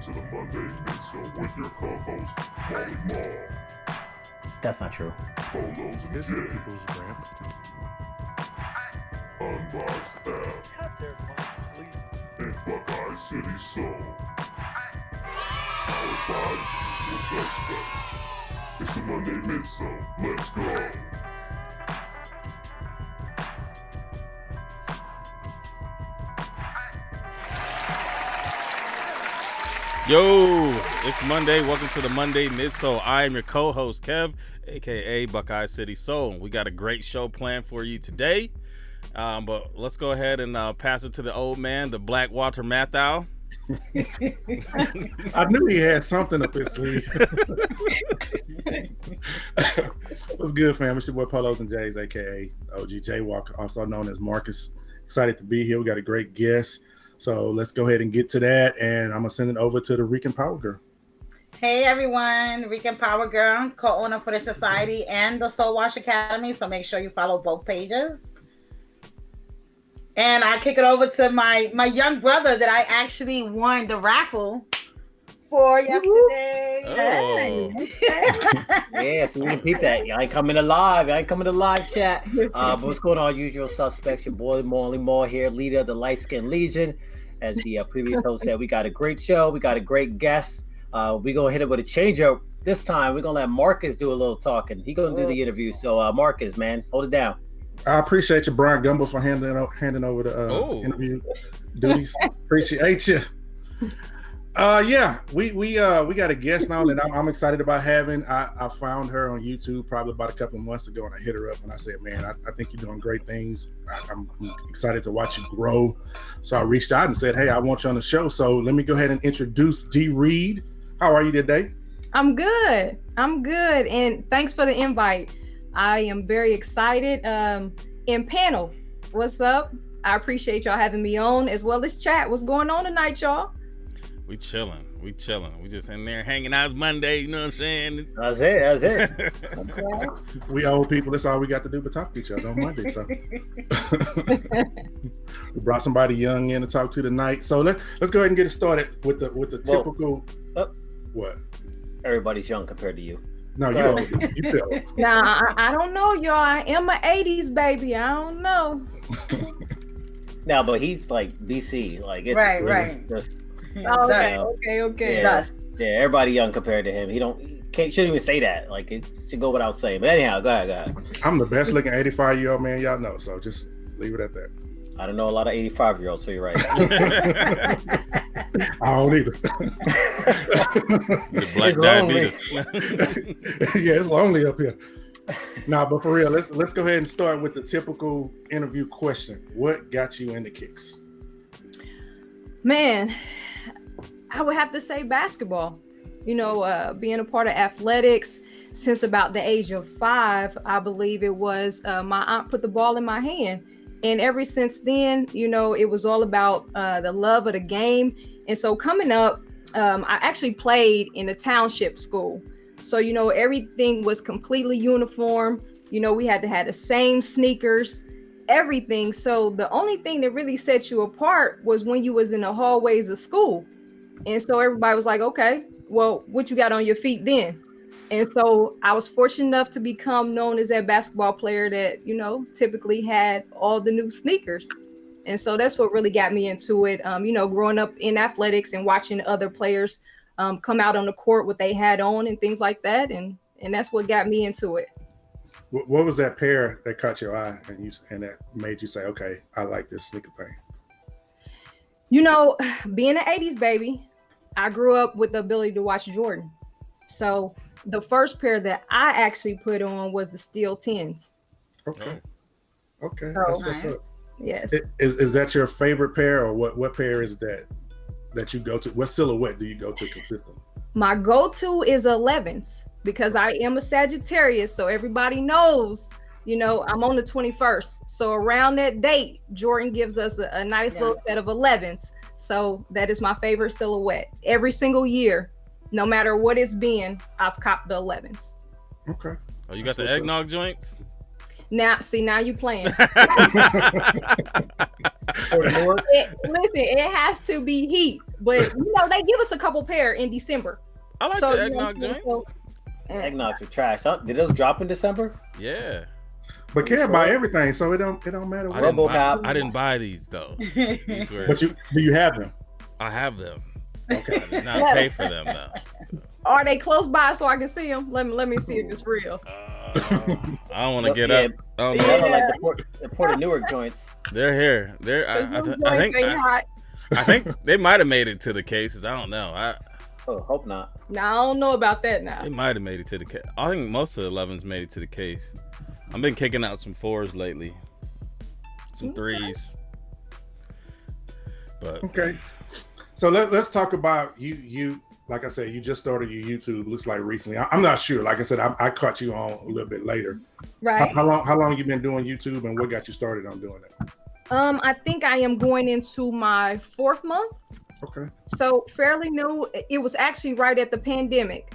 to the Monday Midsole with your co-host, Molly Mall. That's not true. Polos and This is the Jay. people's ramp. Unboxed App. And Buckeye City Soul. Powered by the Suspects. It's the Monday Midsole. Let's go. Yo, it's Monday. Welcome to the Monday Midsole. I am your co-host, Kev, aka Buckeye City Soul. We got a great show planned for you today. But let's go ahead and pass it to the old man, the Blackwater Mathau. I knew he had something up his sleeve. What's good, fam? It's your boy Polos and Jays, aka OG Jaywalker, also known as Marcus. Excited to be here. We got a great guest. So let's go ahead and get to that. And I'm going to send it over to the Rican Power Girl. Hey everyone, Rican Power Girl, co-owner for the Society and the Soul Wash Academy. So make sure you follow both pages. And I kick it over to my young brother that I actually won the raffle for yesterday. Oh. Yeah, so we can peep that. I ain't coming to live. Chat. But what's going on, usual suspects? Your boy Molly Moore here, leader of the Light Skin Legion. As the previous host said, we got a great show. We got a great guest. We're going to hit it with a change-up. This time, we're going to let Marcus do a little talking. He's going to do the interview. So, Marcus, man, hold it down. I appreciate you, Brian Gumbo, for handing over the interview duties. Appreciate you. Yeah, we got a guest now that I'm excited about having. I found her on YouTube probably about a couple of months ago, and I hit her up and I said, man, I think you're doing great things. I'm excited to watch you grow. So I reached out and said, hey, I want you on the show. So let me go ahead and introduce D. Reed. How are you today? I'm good. And thanks for the invite. I am very excited. And panel, what's up? I appreciate y'all having me on, as well as chat. What's going on tonight, y'all? We chilling. We just in there hanging out. It's Monday, you know what I'm saying? That's it. Okay. We old people, that's all we got to do but talk to each other on Monday. So we brought somebody young in to talk to tonight. So let's go ahead and get it started with the typical. What? Everybody's young compared to you. No, you feel. Nah, I don't know, y'all. I am an 80s baby. I don't know. No, but he's like BC. Like it's Right. Just, Okay. Yeah, everybody young compared to him. Shouldn't even say that. Like it should go without saying. But anyhow, go ahead. I'm the best looking 85-year-old man y'all know. So just leave it at that. I don't know a lot of 85-year-olds, so you're right. I don't either. The black diabetes. Yeah, it's lonely up here. Nah, but for real, let's go ahead and start with the typical interview question. What got you into kicks? Man, I would have to say basketball. Being a part of athletics since about the age of 5, I believe it was, my aunt put the ball in my hand. And ever since then, it was all about the love of the game. And so coming up, I actually played in a township school. So, everything was completely uniform. We had to have the same sneakers, everything. So the only thing that really set you apart was when you was in the hallways of school. And so everybody was like, okay, well, what you got on your feet then? And so I was fortunate enough to become known as that basketball player that, typically had all the new sneakers. And so that's what really got me into it. Growing up in athletics and watching other players come out on the court, what they had on and things like that. And that's what got me into it. What was that pair that caught your eye and that made you say, okay, I like this sneaker thing? Being an 80s baby, I grew up with the ability to watch Jordan. So the first pair that I actually put on was the Steel 10s. Okay. Oh, That's what's up. Yes. Is that your favorite pair, or what pair is that you go to? What silhouette do you go to consistently? My go-to is 11s because I am a Sagittarius. So everybody knows, I'm on the 21st. So around that date, Jordan gives us a nice little set of 11s. So that is my favorite silhouette. Every single year, no matter what it's been, I've copped the 11s. Okay. Oh, you got the eggnog joints? Now you playing. Listen, it has to be heat, but they give us a couple pair in December. I like the eggnog joints. Eggnogs are trash. Huh? Did those drop in December? Yeah. But Kev buy everything, so it don't matter what. I didn't buy these though. These were, But do you have them? I have them. Okay. I did not pay for them though. So. Are they close by so I can see them? Let me see if it's real. I don't want to get up. They look like the Port of Newark joints. They're here. I think they might have made it to the cases. I don't know. Hope not. No, I don't know about that now. They might have made it to the case. I think most of the 11s made it to the case. I've been kicking out some 4s lately. Some 3s. But okay. So let's talk about you. Like I said, you just started your YouTube. Looks like recently. I'm not sure. Like I said, I caught you on a little bit later. Right. How long you been doing YouTube, and what got you started on doing it? I think I am going into my 4th month. Okay. So fairly new. It was actually right at the pandemic.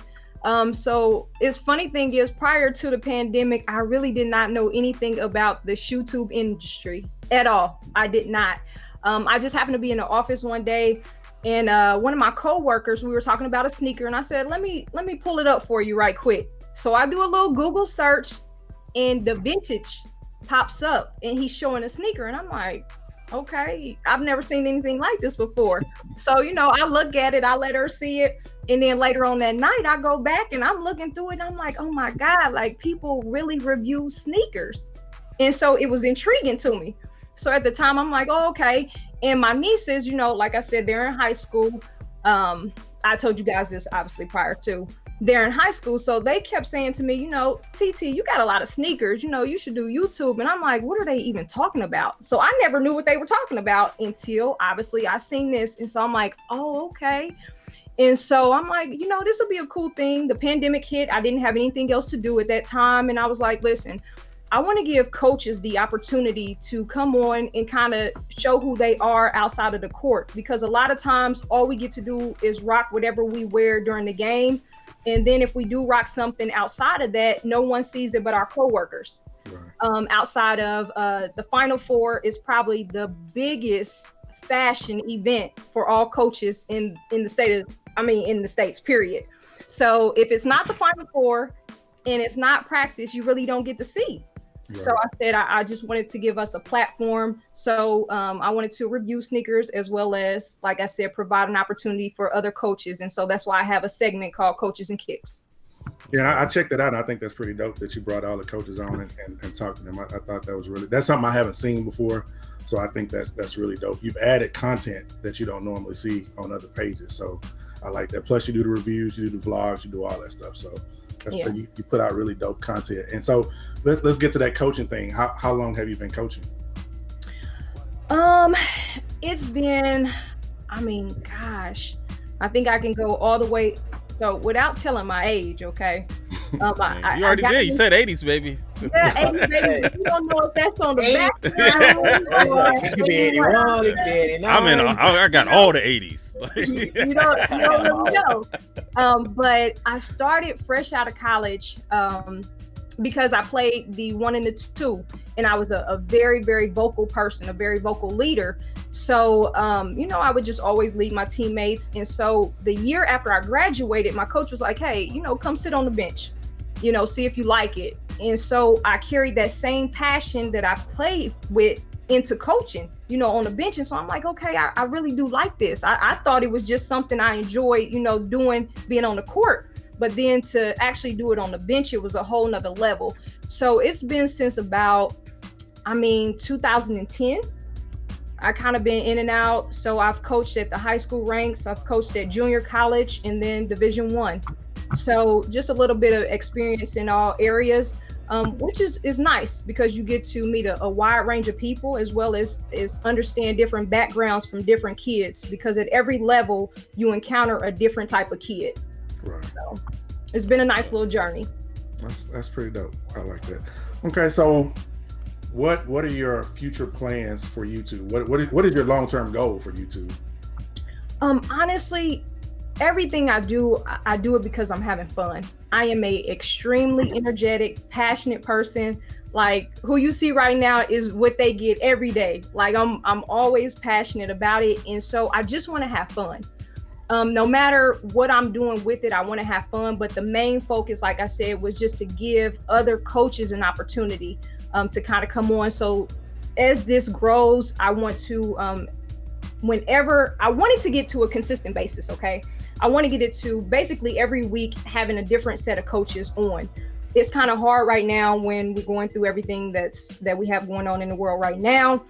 So it's funny thing is, prior to the pandemic, I really did not know anything about the YouTube industry at all. I did not. I just happened to be in the office one day, and one of my coworkers, we were talking about a sneaker, and I said, let me pull it up for you right quick. So I do a little Google search, and the vintage pops up, and he's showing a sneaker, and I'm like, okay, I've never seen anything like this before. So, I look at it, I let her see it. And then later on that night, I go back and I'm looking through it. And I'm like, oh my God, like people really review sneakers. And so it was intriguing to me. So at the time I'm like, oh, okay. And my nieces, like I said, they're in high school. I told you guys this obviously prior to. They're in high school. So they kept saying to me, TT, you got a lot of sneakers, you should do YouTube. And I'm like, what are they even talking about? So I never knew what they were talking about until obviously I seen this. And so I'm like, oh, okay. And so I'm like, this will be a cool thing. The pandemic hit. I didn't have anything else to do at that time. And I was like, listen, I want to give coaches the opportunity to come on and kind of show who they are outside of the court. Because a lot of times all we get to do is rock whatever we wear during the game. And then if we do rock something outside of that, no one sees it but our coworkers. Right. Outside of the Final Four is probably the biggest fashion event for all coaches in the States, period. So if it's not the Final Four and it's not practice, you really don't get to see. Right. So I said I just wanted to give us a platform. So I wanted to review sneakers as well as, like I said, provide an opportunity for other coaches. And so that's why I have a segment called Coaches and Kicks. Yeah, I checked it out, and I think that's pretty dope that you brought all the coaches on and talked to them. I thought that's something I haven't seen before. So I think that's really dope. You've added content that you don't normally see on other pages. So I like that. Plus you do the reviews, you do the vlogs, you do all that stuff. So you put out really dope content. And so let's get to that coaching thing. How long have you been coaching? It's been, I think I can go all the way. So without telling my age, okay? You already did. You said 80s, baby. Yeah, 80s, baby. You don't know if that's on the back. It could be 81, it could be 89. I got all the 80s. you don't know. But I started fresh out of college because I played the 1 and the 2, and I was a very, very vocal person, a very vocal leader. So, I would just always lead my teammates. And so the year after I graduated, my coach was like, hey, come sit on the bench, see if you like it. And so I carried that same passion that I played with into coaching, on the bench. And so I'm like, okay, I really do like this. I thought it was just something I enjoyed, doing, being on the court. But then to actually do it on the bench, it was a whole nother level. So it's been since about, 2010. I kind of been in and out. So I've coached at the high school ranks. I've coached at junior college and then Division I. So just a little bit of experience in all areas, which is nice because you get to meet a wide range of people as well as understand different backgrounds from different kids, because at every level you encounter a different type of kid. Right. So it's been a nice little journey. That's pretty dope. I like that. Okay, so what are your future plans for YouTube? What is your long-term goal for YouTube? Honestly, everything I do it because I'm having fun. I am a extremely energetic, passionate person. Like who you see right now is what they get every day. Like I'm always passionate about it, and so I just want to have fun. No matter what I'm doing with it, I want to have fun. But the main focus, like I said, was just to give other coaches an opportunity to kind of come on. So as this grows, I want to, whenever I want it to get to a consistent basis. Okay. I want to get it to basically every week having a different set of coaches on. It's kind of hard right now when we're going through everything that we have going on in the world right now,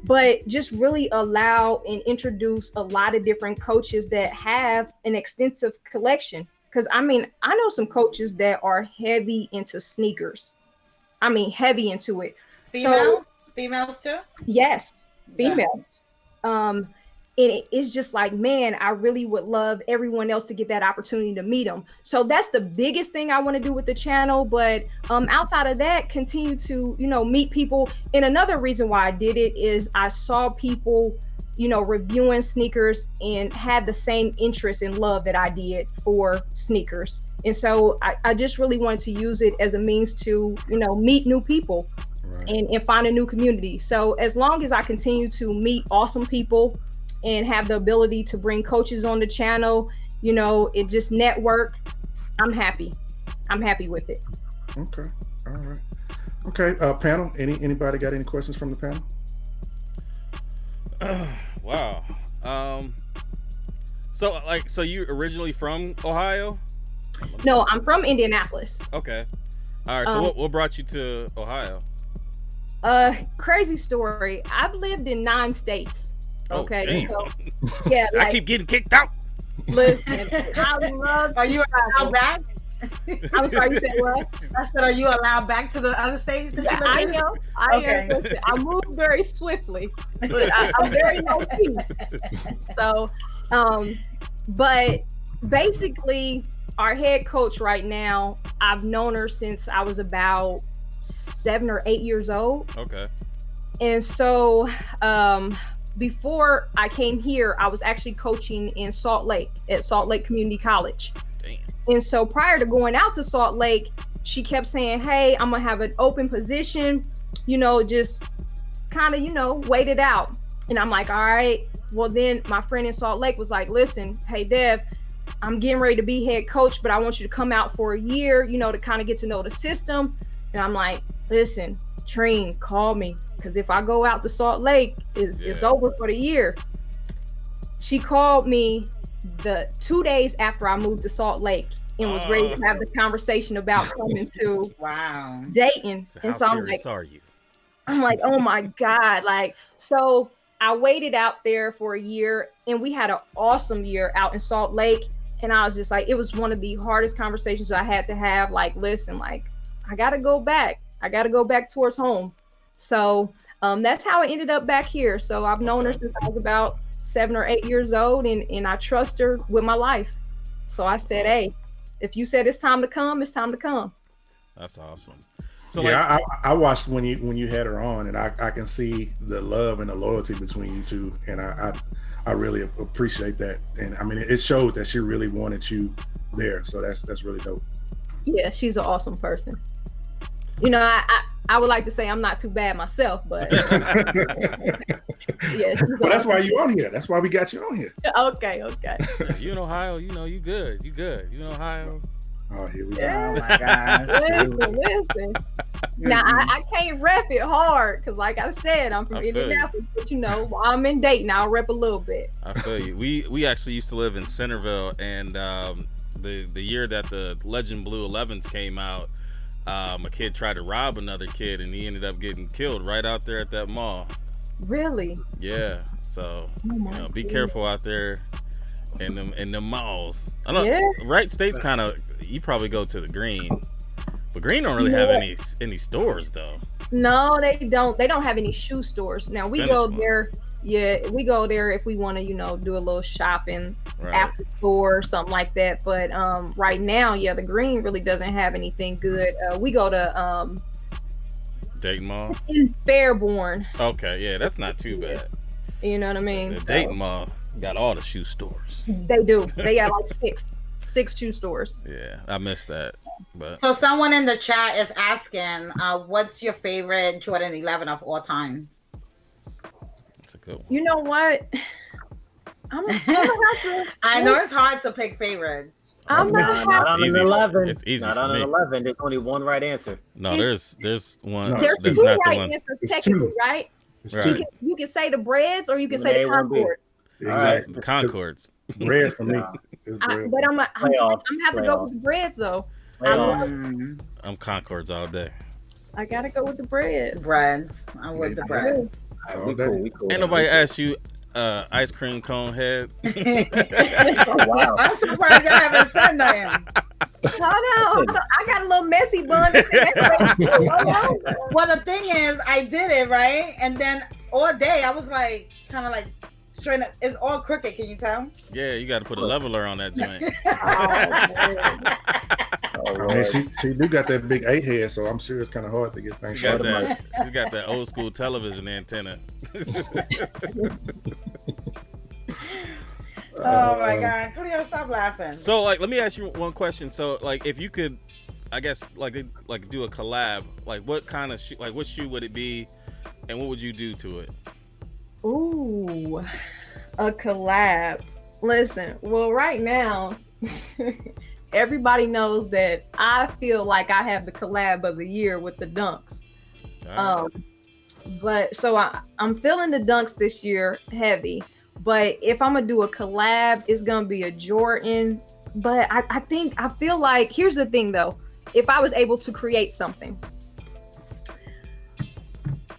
but just really allow and introduce a lot of different coaches that have an extensive collection. Because I mean, I know some coaches that are heavy into sneakers. I mean, heavy into it. Females too? Yes, females. And it's just like, man, I really would love everyone else to get that opportunity to meet them. So that's the biggest thing I want to do with the channel. But outside of that, continue to, meet people. And another reason why I did it is I saw people, reviewing sneakers and had the same interest and love that I did for sneakers. And so I just really wanted to use it as a means to, meet new people. Right. And find a new community. So as long as I continue to meet awesome people and have the ability to bring coaches on the channel, it just network, I'm happy. I'm happy with it. Okay. All right. Okay. Panel, anybody got any questions from the panel? Wow. So you originally from Ohio? No, I'm from Indianapolis. Okay. All right. So what brought you to Ohio? Crazy story. I've lived in 9 states. Okay. Oh, so, yeah. I keep getting kicked out. Listen, I love. Are you allowed back? I'm sorry, you said what? I said, are you allowed back to the other states? Yeah, I am. Am. Listen, I move very swiftly. I'm very low key. So, but basically, our head coach right now, I've known her since I was about 7 or 8 years old. Okay. And so, before I came here, I was actually coaching in Salt Lake at Salt Lake Community College. Damn. And so prior to going out to Salt Lake, she kept saying, hey, I'm going to have an open position, just kind of, wait it out. And I'm like, all right. Well, then my friend in Salt Lake was like, listen, hey, Dev, I'm getting ready to be head coach, but I want you to come out for a year, to kind of get to know the system. And I'm like, listen, Trine, call me. Because if I go out to Salt Lake, it's over for the year. She called me the 2 days after I moved to Salt Lake and was ready to have the conversation about coming to Dayton. So and how so I'm serious like, are you? I'm like, oh my God. So I waited out there for a year and we had an awesome year out in Salt Lake. And I was just like, it was one of the hardest conversations I had to have. Like, listen, I got to go back. I got to go back towards home. So that's how I ended up back here. So I've known her since I was about 7 or 8 years old, and I trust her with my life. So I said, hey, if you said it's time to come, it's time to come. That's awesome. So I watched when you had her on, and I can see the love and the loyalty between you two, and I really appreciate that. And I mean, it showed that she really wanted you there. So that's really dope. Yeah, she's an awesome person. I would like to say I'm not too bad myself, but yeah. Well, that's why you're on here. That's why we got you on here. Okay. You in Ohio, you good. You in Ohio. Oh, here we go. Oh my gosh. Listen. Now I can't rep it hard because, like I said, I'm from Indianapolis. But while I'm in Dayton, I'll rep a little bit. I feel you. We actually used to live in Centerville, and the year that the Legend Blue 11s came out, a kid tried to rob another kid, and he ended up getting killed right out there at that mall. Really? Yeah. So be careful out there in the malls. I don't. Right? States kind of. You probably go to the Green, but Green don't really have any stores though. No, they don't. They don't have any shoe stores. Now we go there. Yeah, we go there if we want to, do a little shopping after store or something like that. But right now, the Green really doesn't have anything good. We go to Dayton Mall in Fairborn. Okay, yeah, that's not too bad. You know what I mean? The Dayton Mall got all the shoe stores. They do. They got like six shoe stores. Yeah, I missed that. But So someone in the chat is asking, what's your favorite Jordan 11 of all time? that's a good one. You know what? I'm gonna have to. I know it's hard to pick favorites. I'm Not gonna have on to. an easy. 11. It's easy Not for on an me. 11. There's only one right answer. No, It's- there's one. No, There's That's two not the right one. answers It's technically, two. right? It's Right. two. You can say the breads or you can One say A, the one B. Concords. Exactly. The Concords. Bread for me. Nah. It's bread. But I'm gonna Playoff. have to go with the breads though. I love- Mm, I'm Concords all day. I gotta go with the breads. breads. I would the breads. All We day. cool. We cool. Ain't nobody asked you ice cream cone head. Oh, wow. I'm surprised y'all haven't said nothing. No, I got a little messy bun. Well, the thing is, I did it right, and then all day I was like, kind of like straight up. It's all crooked. Can you tell? Yeah, you got to put a leveler on that joint. Oh, I mean, Lord. she do got that big 8 head, so I'm sure it's kind of hard to get things She got straight. that. She got that old school television antenna. Oh my God, Cleo, stop laughing. So, like, let me ask you one question. So, like, if you could, I guess, like do a collab, like, what kind of shoe, like, what shoe would it be, and what would you do to it? Ooh, a collab. Listen, well, right now, everybody knows that I feel like I have the collab of the year with the Dunks. All right. But so I'm feeling the Dunks this year heavy. But if I'm gonna do a collab, it's gonna be a Jordan. But I feel like, here's the thing though, if I was able to create something,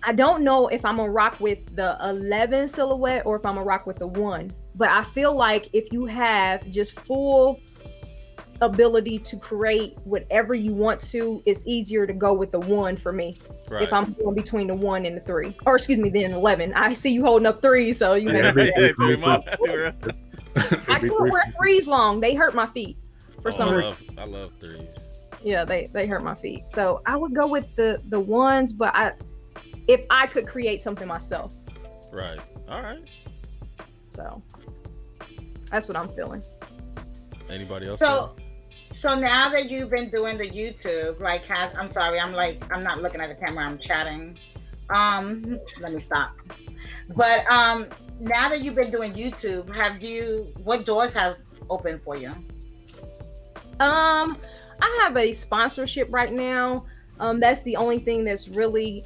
I don't know if I'm gonna rock with the 11 silhouette or if I'm gonna rock with the 1. But I feel like if you have just full ability to create whatever you want to, it's easier to go with the 1 for me. Right. If I'm going between the 1 and the 3, or excuse me, then 11. I see you holding up 3, so you Yeah, got big to. three. I can't wear 3s long. They hurt my feet for some reason. I love threes. Yeah, they hurt my feet. So I would go with the 1s, but if I could create something myself. Right. All right. So that's what I'm feeling. Anybody else? So now that you've been doing the YouTube, like, I'm sorry, I'm not looking at the camera, I'm chatting. Let me stop. But now that you've been doing YouTube, what doors have opened for you? I have a sponsorship right now. That's the only thing that's really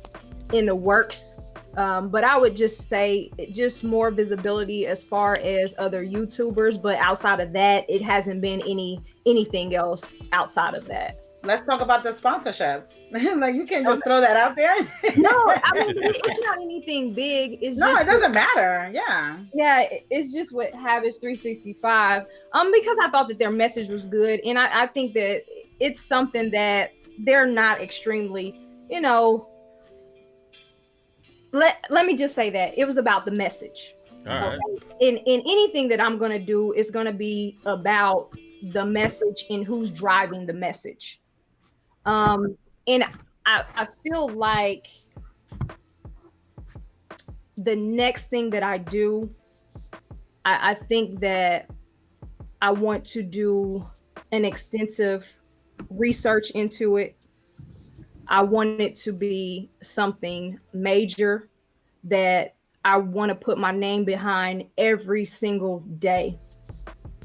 in the works. But I would just say just more visibility as far as other YouTubers. But outside of that, it hasn't been anything else outside of that. Let's talk about the sponsorship. Like, you can't just throw that out there. No, I mean, it's not anything big. It's No, just, it doesn't matter. Yeah. Yeah, it's just what Habits 365. Because I thought that their message was good, and I think that it's something that they're not extremely, Let me just say that it was about the message. All right. In anything that I'm gonna do is gonna be about the message and who's driving the message. And I feel like the next thing that I do, I think that I want to do an extensive research into it. I want it to be something major that I want to put my name behind every single day.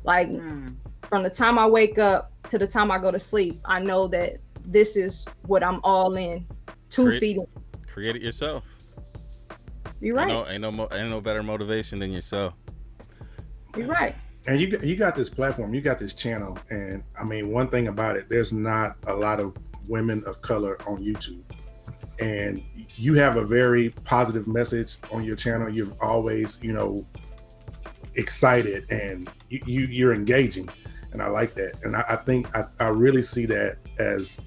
Like from the time I wake up to the time I go to sleep, I know that this is what I'm all in. 2 feet in. Create it yourself. You're right. Ain't no better motivation than yourself. You're right. And you got this platform, you got this channel, and I mean, one thing about it, there's not a lot of women of color on YouTube, and you have a very positive message on your channel. You're always, excited, and you're engaging, and I like that. And I think I really see that as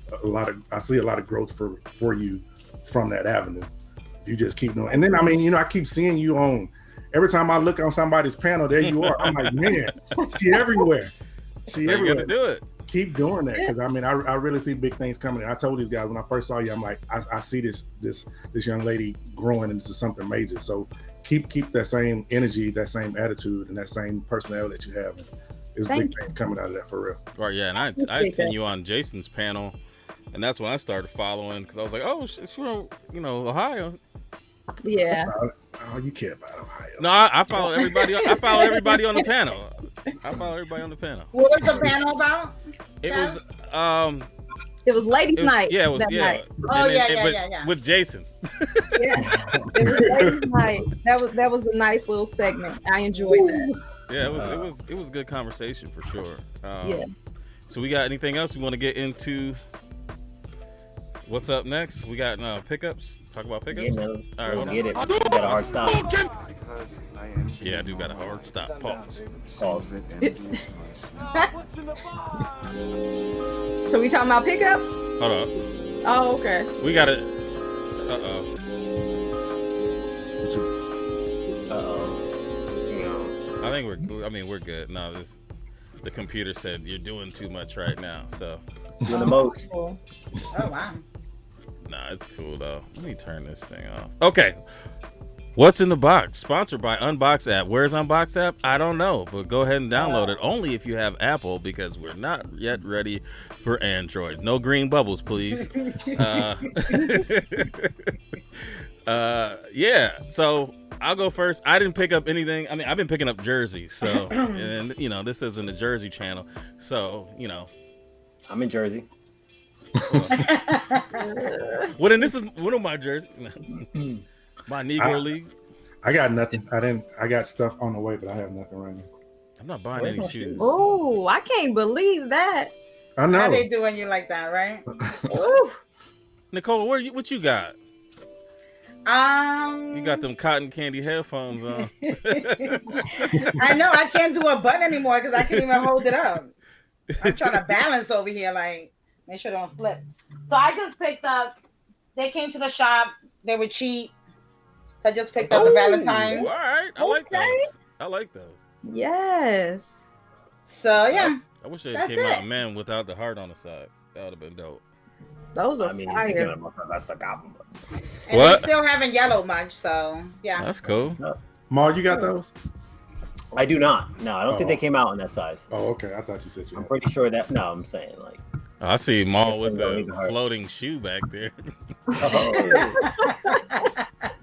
I see a lot of growth for you from that avenue. If you just keep doing, and then I keep seeing you on. Every time I look on somebody's panel, there you are. I'm like, man, she everywhere. She So everywhere. you got to do it. Keep doing that, because I really see big things coming. And I told these guys when I first saw you, I'm like, I see this young lady growing into something major. So keep that same energy, that same attitude, and that same personality that you have. It's Thank big things coming out of that for real. Right, yeah, and I'd seen you on Jason's panel, and that's when I started following because I was like, oh, she's from Ohio. Yeah. All you care about Ohio. No, I follow everybody. I follow everybody on the panel. What was the panel about? It was It was ladies' night. Yeah, it was. That Yeah. night. Oh, yeah. With Jason. Yeah. It was ladies' night. That was a nice little segment. I enjoyed that. Yeah, it was good conversation for sure. Yeah. So we got anything else we want to get into? What's up next? We got pickups. Talk about pickups. Yeah, man. All right, Let's get it. We got a hard stop. Yeah, I do got a hard stop. Pause. So we talking about pickups? Hold up. Oh, okay. We got it. I think we're good. No, the computer said you're doing too much right now. So Doing the most. Oh wow. nah, it's cool though. Let me turn this thing off. Okay. What's in the box? Sponsored by Unbox App. Where's Unbox App? I don't know, but go ahead and download it. Only if you have Apple, because we're not yet ready for Android. No green bubbles, please. Yeah. So I'll go first. I didn't pick up anything. I mean, I've been picking up jerseys. So, and this isn't a Jersey channel. So, I'm in Jersey. Well, then this is one of my jerseys. My Negro League. I got nothing. I got stuff on the way, but I have nothing right now. I'm not buying any shoes. Oh, I can't believe that. I know. How they doing you like that, right? Nicole, what you got? You got them cotton candy headphones on. I know I can't do a button anymore because I can't even hold it up. I'm trying to balance over here, like make sure they don't slip. So I just picked up. They came to the shop. They were cheap. So I just picked up the Valentine's. All right, I like those. I like those. Yes. So yeah. I wish they That's came it. out man without the heart on the side. That would have been dope. Those are I mean, fire. that's the goblin. And What? they still haven't yellowed much, so yeah. That's cool. Ma, you got those? I do not. No, I don't think they came out in that size. Oh, okay. I thut you said you I'm had. pretty sure that. No, I'm saying like. I see Maul with Definitely the don't need the floating shoe back there.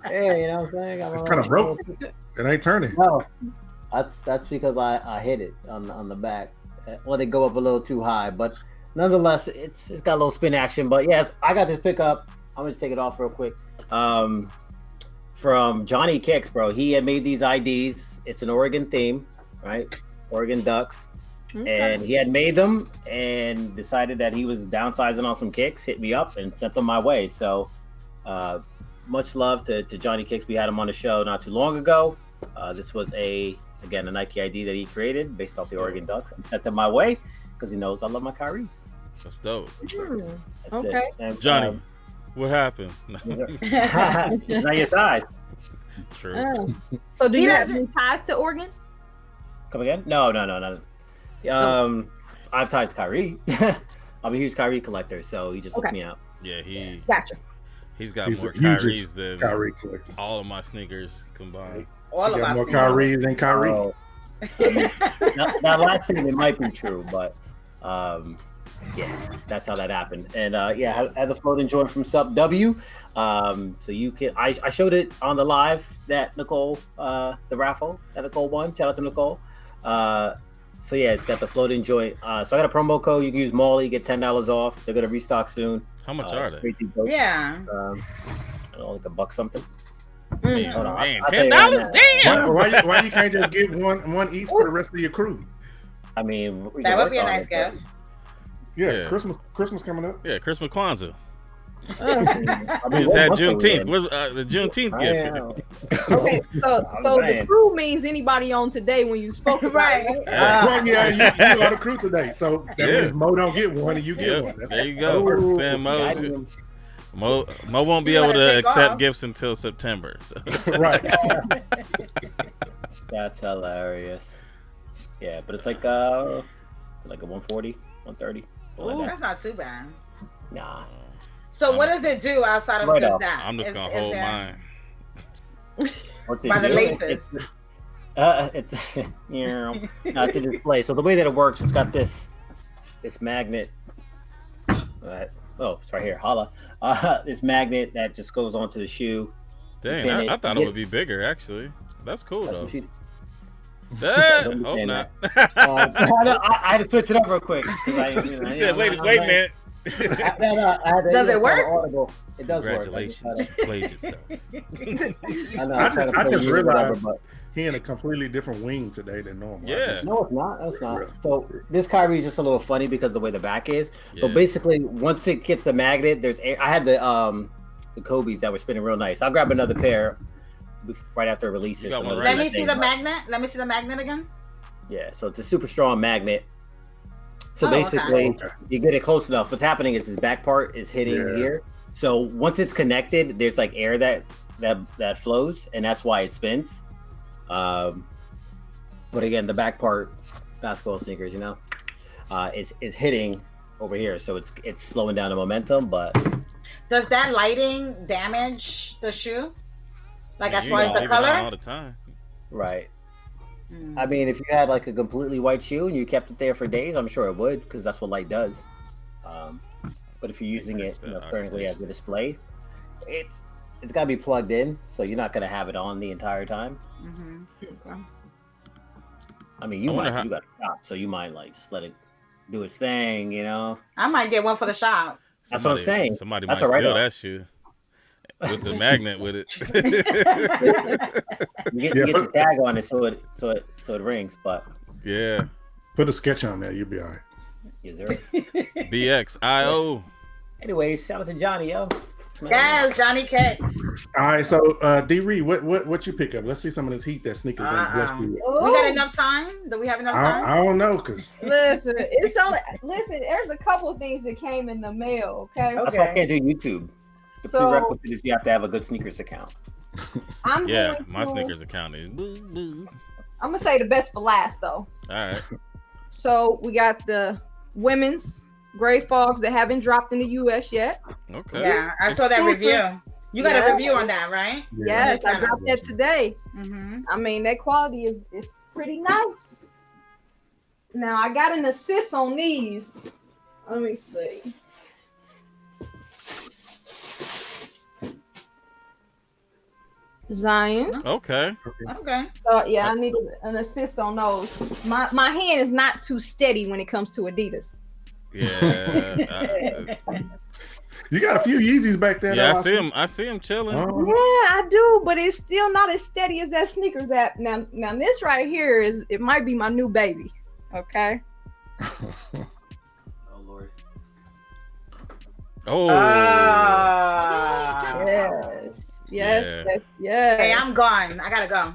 Yeah, you know what I'm saying? It's kind of broke. It ain't turning. No, that's because I hit it on the back. Let it go up a little too high, but nonetheless, it's got a little spin action. But yes, I got this pickup. I'm gonna take it off real quick. From Johnny Kicks, bro. He had made these IDs. It's an Oregon theme, right? Oregon Ducks. Okay. And he had made them and decided that he was downsizing on some kicks, hit me up and sent them my way. So much love to Johnny Kicks. We had him on the show not too long ago. This was a Nike ID that he created based off the Oregon Ducks. And sent them my way because he knows I love my Kyries. That's dope. That's Okay. it. And, Johnny, what happened? it's not your size. True. Oh. So do you have any ties to Oregon? Come again? No. I have ties to Kyrie. I'm a huge Kyrie collector, so he just looked me out. Yeah, Gotcha. he's got He's more the hugest Kyries than Kyrie collector. all of my sneakers combined. All He of got us. more Kyries than Kyrie. Oh, I mean, that last thing, it might be true, but yeah, that's how that happened. And yeah, I had the floating joint from Sub W. So you can, I showed it on the live that Nicole, the raffle that Nicole won. Shout out to Nicole. So yeah, it's got the floating joint. So I got a promo code. You can use Molly, get $10 off. They're gonna restock soon. How much are they? Yeah. I don't know, like $1 something. Man, Hold on, man, I'll tell you right $10? now. Damn. Why you can't just get one each for the rest of your crew? I mean, we That can would work be a on nice it, but- gift. Yeah, Yeah. Christmas coming up. Yeah, Christmas Kwanzaa. I mean, We just had what month are we Juneteenth. in? Where's the Juneteenth gift? Okay, so I'm the saying. crew means anybody on today when you spoke about Right. it. Well, yeah, you are the crew today, so that Yeah. means Mo don't get one and you get Yeah, one. That's- there you go. Ooh, Sam I Mo. didn't- Mo won't be You able wanna to take accept off? gifts until September. So. right. That's hilarious. Yeah, but it's like a 140, 130. Ooh, Like that. that's not too bad. Nah. So I'm what just- does it do outside of Right just off. that? I'm just Is- gonna is hold there- mine. What's it By the do? laces. It's to display. So the way that it works, it's got this magnet. It's right here. Holla. This magnet that just goes onto the shoe. Dang, I thought it would be bigger. Actually, that's cool though. Hope not. I had to switch it up real quick. You said, wait a minute. Does it work? It does work. Congratulations, you played yourself. I just realized he in a completely different wing today than normal. Yeah. No, it's not. So this Kyrie is just a little funny because the way the back is. Yeah. But basically, once it gets the magnet, there's air. I had the Kobe's that were spinning real nice. I'll grab another pair right after it releases. Let me see the magnet. Let me see the magnet again. Yeah, so it's a super strong magnet. So basically, you get it close enough. What's happening is this back part is hitting here. So once it's connected, there's like air that flows, and that's why it spins. But again, the back part, basketball sneakers, is hitting over here, so it's slowing down the momentum. But does that lighting damage the shoe? Like as far as the color? All the time. Right. I mean, if you had like a completely white shoe and you kept it there for days, I'm sure it would, because that's what light does. But if you're using it currently as a display, it's got to be plugged in, so you're not going to have it on the entire time. Mm-hmm. Okay. I mean, you got a shop, so you might like just let it do its thing, I might get one for the shop. That's what I'm saying. Somebody might steal that shoe with the magnet with it. you get the tag on it so it rings, but yeah. Put a sketch on there, you'll be all right. Yes, sir. BXIO. Anyways, shout out to Johnny, yo. Yes, Johnny Kicks. All right, so D Reed, what you pick up? Let's see some of this heat that sneakers ain't blessed you with. We got enough time? Do we have enough time? I don't know, cause listen, there's a couple things that came in the mail. Okay. That's why I can't do YouTube. The prerequisite is you have to have a good sneakers account. My sneakers account is I'm gonna say the best for last though. All right. So we got the women's Gray Fogs that haven't dropped in the US yet. Okay. Yeah, I saw that review. You got a review on that, right? Yes, I dropped that today. Mm-hmm. I mean, that quality is pretty nice. Now I got an assist on these. Let me see. Zion. Okay. I need an assist on those. My hand is not too steady when it comes to Adidas. Yeah. You got a few Yeezys back there. Yeah, I see him chilling. Yeah, I do, but it's still not as steady as that sneakers app. Now this right here it might be my new baby. Okay. Oh Lord. Oh. Yes. Hey, I'm gone. I gotta go.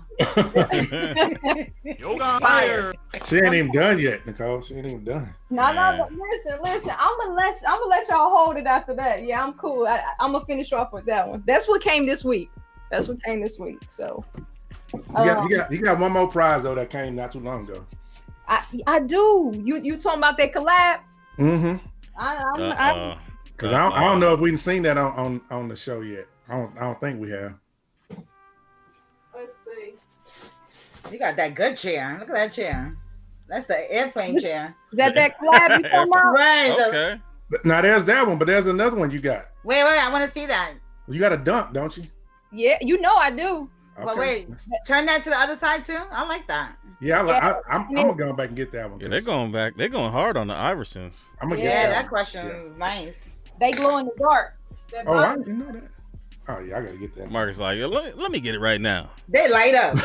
Fire. She ain't even done yet, Nicole. She ain't even done. No. Listen. I'm gonna let y'all hold it after that. Yeah, I'm cool. I'm gonna finish off with that one. That's what came this week. So. You got one more prize though that came not too long ago. I do. You talking about that collab? Mm-hmm. Because I don't know if we've seen that on the show yet. I don't think we have. Let's see. You got that good chair. Look at that chair. That's the airplane chair. Is that collab you talking about? Right. Okay. Now there's that one, but there's another one you got. Wait. I want to see that. You got a dunk, don't you? Yeah, I do. Okay. But wait, turn that to the other side too. I like that. Yeah, I'm gonna go back and get that one. Yeah, they're going back. They're going hard on the Iversons. I'm gonna get that question is nice. They glow in the dark. I didn't know that. Oh yeah, I gotta get that. Marcus like, let me get it right now. They light up.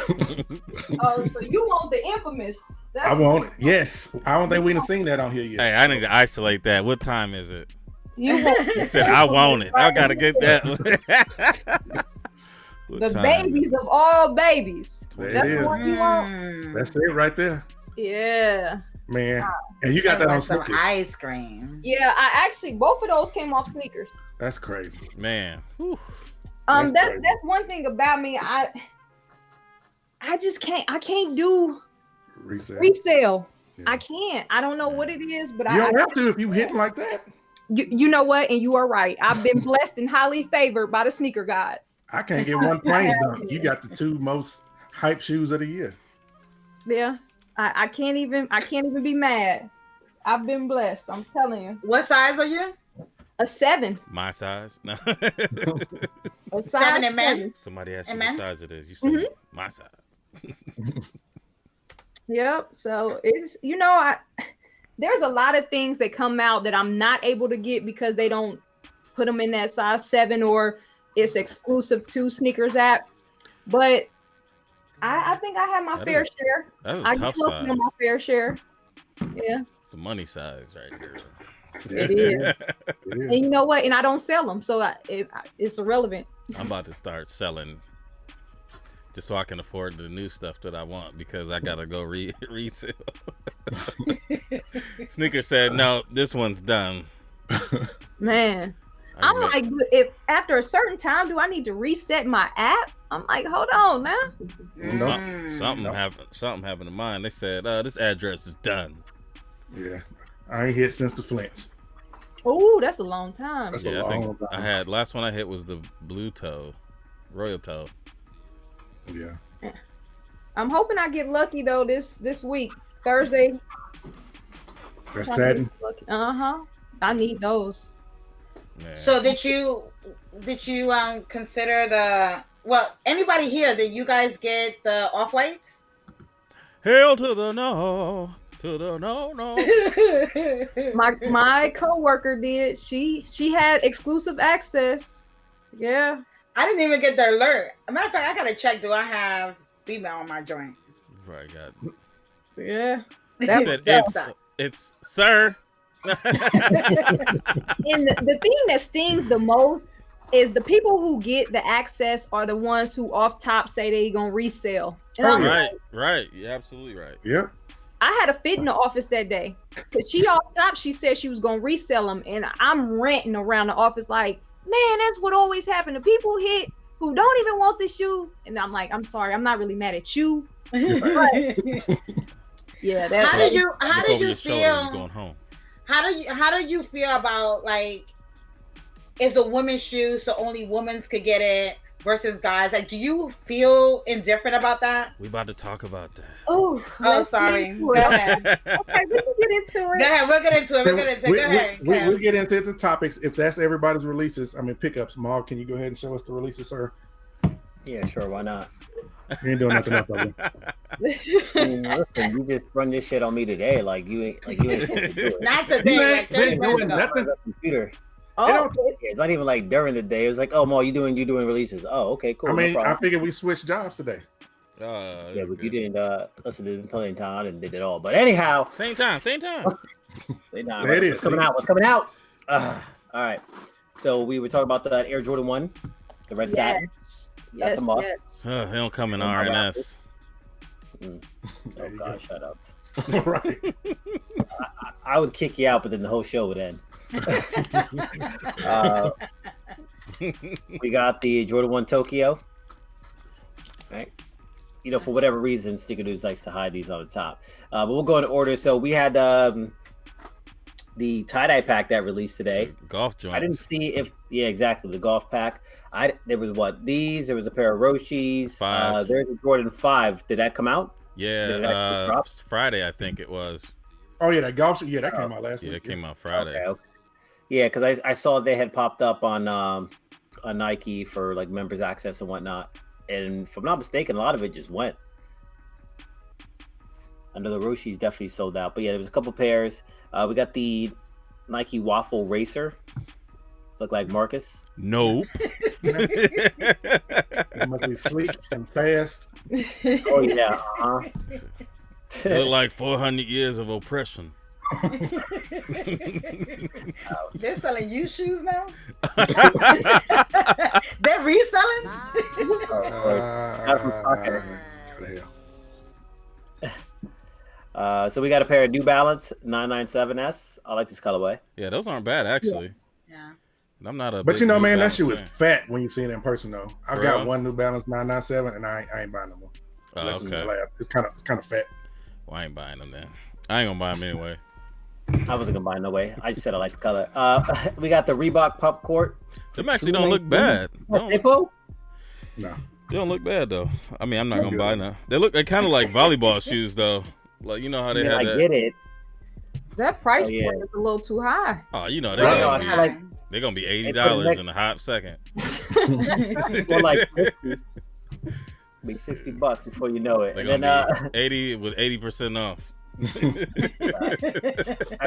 Oh, so you want the infamous? I want it. Yes, I don't think we've seen that on here yet. Hey, I need to isolate that. What time is it? You want He said, I want it. I gotta get that. The babies of all babies. That's the one you want. That's it right there. Yeah. Man, and you got that on some sneakers. ice cream. Yeah, I actually both of those came off sneakers. That's crazy, man. Whew. That's one thing about me. I just can't. I can't do resale. Yeah. I can't. I don't know what it is, but you don't have to if you hitting like that. You know what? And you are right. I've been blessed and highly favored by the sneaker gods. I can't get one plain dunk. You got the two most hype shoes of the year. Yeah. I can't even be mad. I've been blessed. I'm telling you. What size are you? A 7. My size? No. A size 7 in men? 7. Somebody asked you Amen. what size it is. You said my size. Yep. So it's there's a lot of things that come out that I'm not able to get because they don't put them in that size 7 or it's exclusive to Sneakers app. But I think I have my fair share. That's a I tough get size. my fair share. Yeah. It's a money size right there. It is. And you know what? And I don't sell them, so it's irrelevant. I'm about to start selling just so I can afford the new stuff that I want because I gotta go resell. Sneaker said, "No, this one's done." Man, I'm like, if after a certain time, do I need to reset my app? I'm like, hold on now. Something happened to mine. They said this address is done. Yeah, I ain't hit since the Flints. Oh, that's a long time. That's Yeah, a I long think time. I had last one I hit was the blue toe, royal toe. Yeah. I'm hoping I get lucky though this week, Thursday. That's satin. I need those. Man. So did you consider anybody here, did you guys get the off-whites? Hell to the no. To the no. My coworker did. She had exclusive access. Yeah. I didn't even get the alert. As a matter of fact, I gotta check. Do I have female on my joint? Right, got. Yeah. He said it's sir. And the thing that stings the most is the people who get the access are the ones who off top say they gonna resell. And Right. You're absolutely right. Yep. I had a fit in the office that day. Cause she off top, she said she was gonna resell them, and I'm ranting around the office like, man, that's what always happened. The people hit who don't even want the shoe, and I'm like, I'm sorry, I'm not really mad at you. Yeah. How do you feel? You going home? How do you feel about, like, it's a woman's shoe, so only women could get it versus guys? Like, do you feel indifferent about that? We about to talk about that. Oh, sorry. Go ahead. Okay, we can get into it. Go ahead. We'll get into it. Go ahead. We'll get into the topics. If that's everybody's releases, pickups. Maul, can you go ahead and show us the releases, sir? Yeah, sure. Why not? You ain't doing nothing else, are you? Listen, you just run this shit on me today. Like you ain't supposed to do it. Not today. Like 30 minutes ago. Nothing. Computer. Oh, It's not even like during the day. It was like, oh, Mo, you doing releases. Oh, okay, cool. I figured we switched jobs today. Yeah, but you didn't listen to plenty of time and did it all. But anyhow, Same time. there it is. What's coming out? All right. So we were talking about the Air Jordan 1, the red satin. Yes. They don't come in RNS. Oh God, shut up. Right. I would kick you out, but then the whole show would end. We got the Jordan 1 Tokyo. Right. For whatever reason, Sticker News likes to hide these on the top. But we'll go in order. So we had the tie-dye pack that released today. Golf joints. I didn't see exactly, the golf pack. There was there was a pair of Roshis. There's a Jordan 5. Did that come out? Yeah, Friday I think it was. Oh yeah, that golf. Yeah, that came out last week. Yeah, it came out Friday. Okay. Yeah, because I saw they had popped up on Nike for like members access and whatnot. And if I'm not mistaken, a lot of it just went. I know the Roshi's definitely sold out. But yeah, there was a couple pairs. We got the Nike Waffle Racer. Look like Marcus. Nope. It must be sleek and fast. Oh yeah. Look like 400 years of oppression. They're selling used shoes now? They're reselling? So we got a pair of New Balance 997S. I like this colorway. Yeah, those aren't bad actually. Yes. Yeah. I'm not a. But big New man, that Balance shit was fan. fat when you see it in person though. I've For got real? one New Balance 997 and I ain't buying no more. Unless it's Okay. collab. It's kind of fat. Well, I ain't buying them then. I ain't gonna buy them anyway. I wasn't gonna buy no way. I just said I like the color. We got the Reebok Pump Court. Them actually don't look bad. Don't- Hippo? No. They don't look bad though. I mean, I'm not gonna buy none. They kind of like volleyball shoes though. Like you know how they had I that. get it. That price Oh, yeah. point is a little too high. Oh, you know Well, I feel like they're gonna be put $80 in a hot second. more like 50. Be $60 before you know it. They're And gonna then be 80 with 80% off.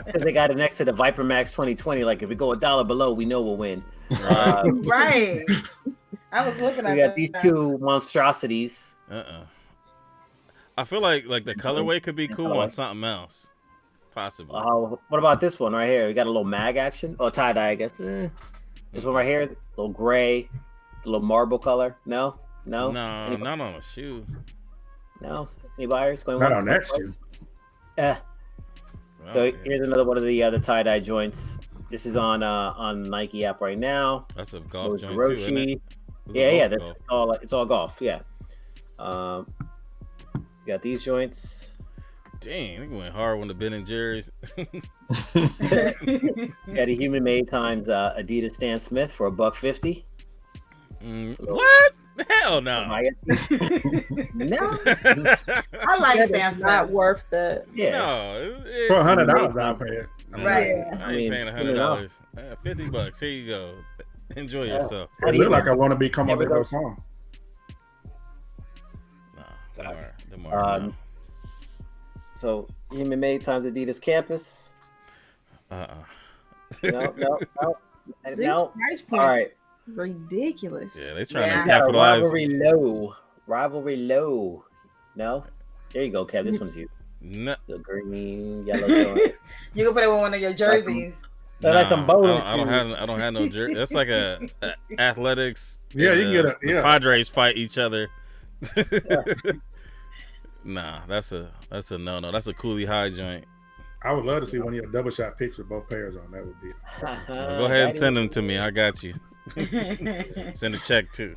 because they got it next to the Viper Max 2020. Like if we go $1 below, we know we'll win. Right. I was looking at We got these two monstrosities. I feel like the colorway could be cool on something else. Possibly. What about this one right here? We got a little mag action. Oh, tie-dye, I guess. This one right here, a little gray, a little marble color. No? No, not on a shoe. No? Any buyers? Going not on that shoe. Yeah. So here's another one of the tie-dye joints. This is on Nike app right now. That's a golf joint Hiroshi. too, isn't it? Yeah. That's all. It's all golf. Yeah. You got these joints. Dang, they went hard on the Ben and Jerry's. Got a human made times Adidas Stan Smith for $150. What? Hell no. No. I like Stan Smith. Not worth the. Yeah. No. For $100, I'll pay it. Right. I ain't paying $100. $50. Here you go. Enjoy yourself. It look like I want to become a little song. No. So human made times Adidas Campus. No. Price points All right. Ridiculous. Yeah, they're trying to capitalize. Rivalry low. No? There you go, Kev. This one's you. No. So green, yellow joint. You can put it with one of your jerseys. That's some bowling. I don't have no jersey. That's like a athletics. Yeah, you can get the Padres fight each other. Nah, that's a no. That's a Coolie High joint. I would love to see one of your double shot pics with both pairs on. That would be. Go ahead and send them to me. I got you. Send a check too.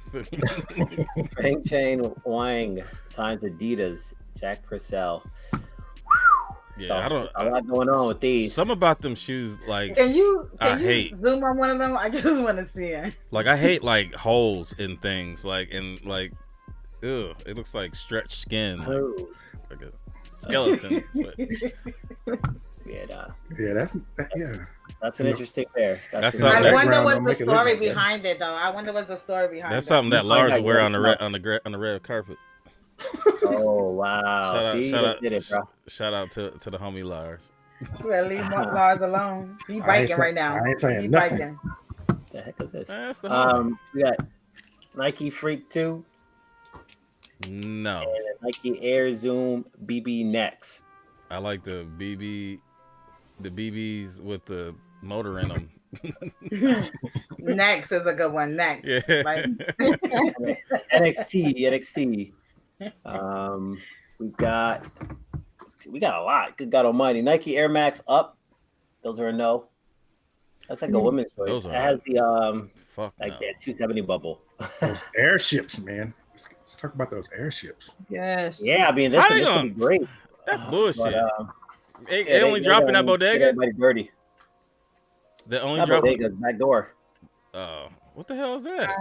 Pink Chain Wang times Adidas Jack Purcell. Yeah, so, a lot going on with these. Some about them shoes, like can you hate. zoom on one of them? I just want to see it. Like I hate like holes in things, like ew, it looks like stretched skin, like a skeleton. That's an interesting pair. I wonder what's the story behind it, though. I wonder what's the story behind it. That's something that Lars will wear on the red carpet. Oh wow! Shout out to the homie Lars. Well, leave Lars alone. He biking right now. I ain't saying nothing. Biking. The heck is this? That's the we got Nike Freak 2. No. And Nike Air Zoom BB Next. I like the BBs with the motor in them. Next is a good one. Next. Yeah. Like... NXT. We got a lot. Good God Almighty. Nike Air Max Up. Those are a no. Looks like a women's choice. It has the that 270 bubble. Those airships, man. Let's talk about those airships. Yes. Yeah, I mean this would be great. That's bullshit. But, they only dropping that bodega. Dirty. They only dropping bodega back door. Oh, what the hell is that?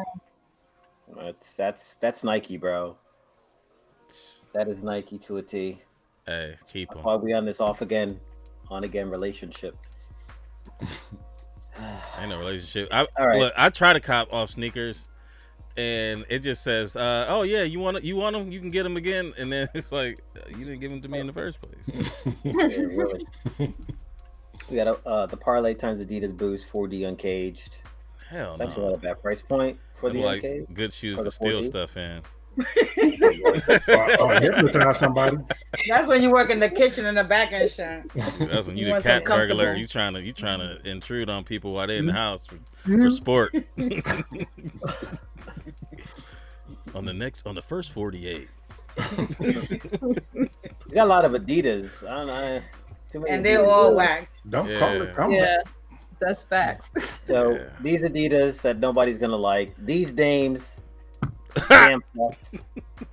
That's Nike, bro. That is Nike to a T. Hey, keep them. Why we on this on again relationship? Ain't no relationship. Look, I try to cop off sneakers, and it just says, "Oh yeah, you want them? You can get them again." And then it's like, you didn't give them to me in the first place. Yeah, really. We got the Parlay times Adidas Boost 4D Uncaged. Hell it's no. actually not a bad price point for the like Uncaged. Good shoes to steal stuff in. Hypnotize somebody. That's when you work in the kitchen in the back and shit. That's when you the cat burglar. You trying to intrude on people while they're in the house for sport. on the first 48. We got a lot of Adidas. I don't know. Too many and they're all whack. Don't call it comeback. Yeah, that's facts. So these Adidas that nobody's gonna like. These dames. Damn.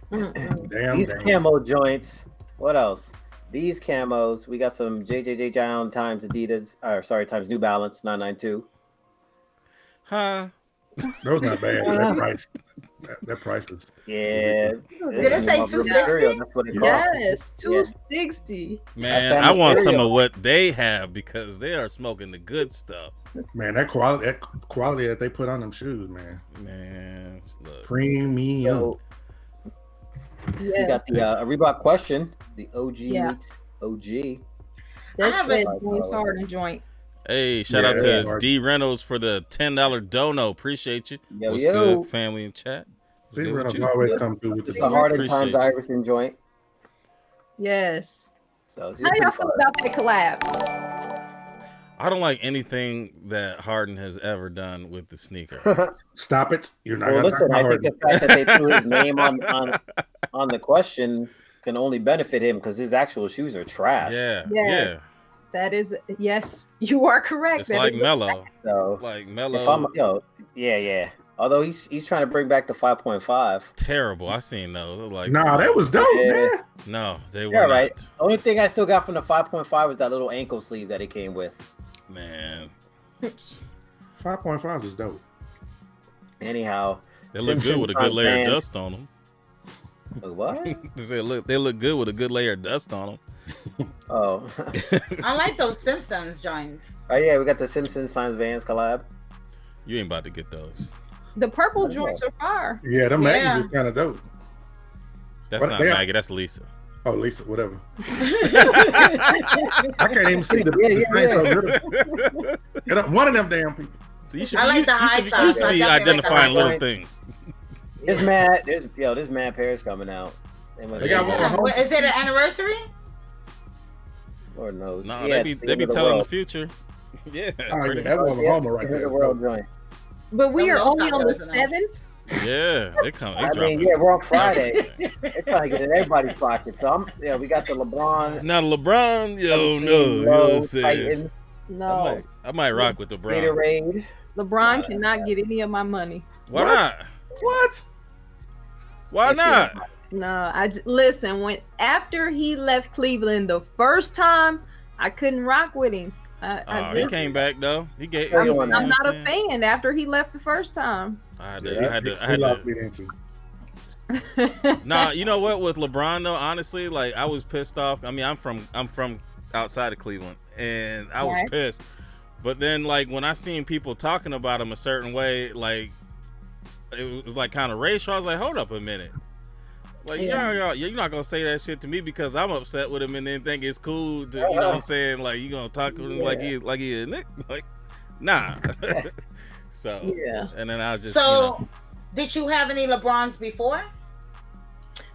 These camo joints. What else? These camos. We got some JJJ John times Adidas. Times New Balance 992. Those not bad. That price. That price is. Yeah. Did it say 260? That's what it costs. Yes, 260. Man, that I want some material. of what they have because they are smoking the good stuff. Man, that quality that they put on them shoes, man. Man, look. Premium. So, we Yes. got the Reebok question. The OG Yeah. meets OG. That's have the it. James Harden joint. Hey, shout out Yeah. to D Reynolds for the $10 dono. Appreciate you. Yo, What's yo. good, family in chat? What's See, good with Reynolds you? always come through with It's the a Harden Appreciate times you. Iverson joint. Yes. So it's How pretty y'all feel fire. about that collab? I don't like anything that Harden has ever done with the sneaker. Stop it. You're not Well, gonna talk listen, about I think Harden. the fact that they threw his name on the question can only benefit him because his actual shoes are trash. Yeah, Yes. yeah. That is, yes, you are correct. Just That like is- Melo. So Like if Melo, I'm, yeah. Although he's trying to bring back the 5.5. terrible. I seen those. I was like, Nah, that was dope, Yeah. man. no, they were Yeah, not. right. Only thing I still got from the 5.5 was that little ankle sleeve that it came with. Man, 5.5 is dope. Anyhow, they look good with a good layer of dust on them. What? They look good with a good layer of dust on them. Oh, I like those Simpsons joints. oh yeah, we got the Simpsons times Vans collab. You ain't about to get those. The purple joints are fire. Yeah, them Yeah. Maggies are kind of dope. That's What not they are? Maggie. That's Lisa. Oh, Lisa, whatever. I can't even see the print so good. Get up, one of them damn people. So you should I like the high you tops. should I be definitely like the identifying high little tops. things. This mad Paris coming out. They got one Yeah, home. what- is it an anniversary? Lord knows. No, Yeah, they it's be end of the telling the world. future. Yeah, Oh, yeah, pretty that much. was a Yeah, homer right end of there. the world joint. But we No, are no, only it's on not the good, 7th. Yeah, they come. They I dropping. mean, yeah, we're on Friday. They're trying to get in everybody's pocket. So we got the LeBron. Now LeBron, yo, 17 no, you know what I'm saying? Titan, No, I might rock with LeBron. Gatorade. LeBron cannot get any of my money. Why What? not? What? Why Yes, not? No, listen. After he left Cleveland the first time, I couldn't rock with him. He came back though. He gave. I'm you know I'm what not a I'm saying? fan after he left the first time. I had Yeah, to. We into. Nah, you know what? With LeBron though, honestly, like I was pissed off. I mean, I'm from outside of Cleveland, and I was Right. pissed. But then, like when I seen people talking about him a certain way, like it was like kind of racial. I was like, hold up a minute. Like, Yeah. you're not gonna say that shit to me because I'm upset with him and then think it's cool to, you know what I'm saying? Like, you gonna talk to him like he a nick? Like, nah. So, Yeah. and then I just, So, did you have any LeBrons before?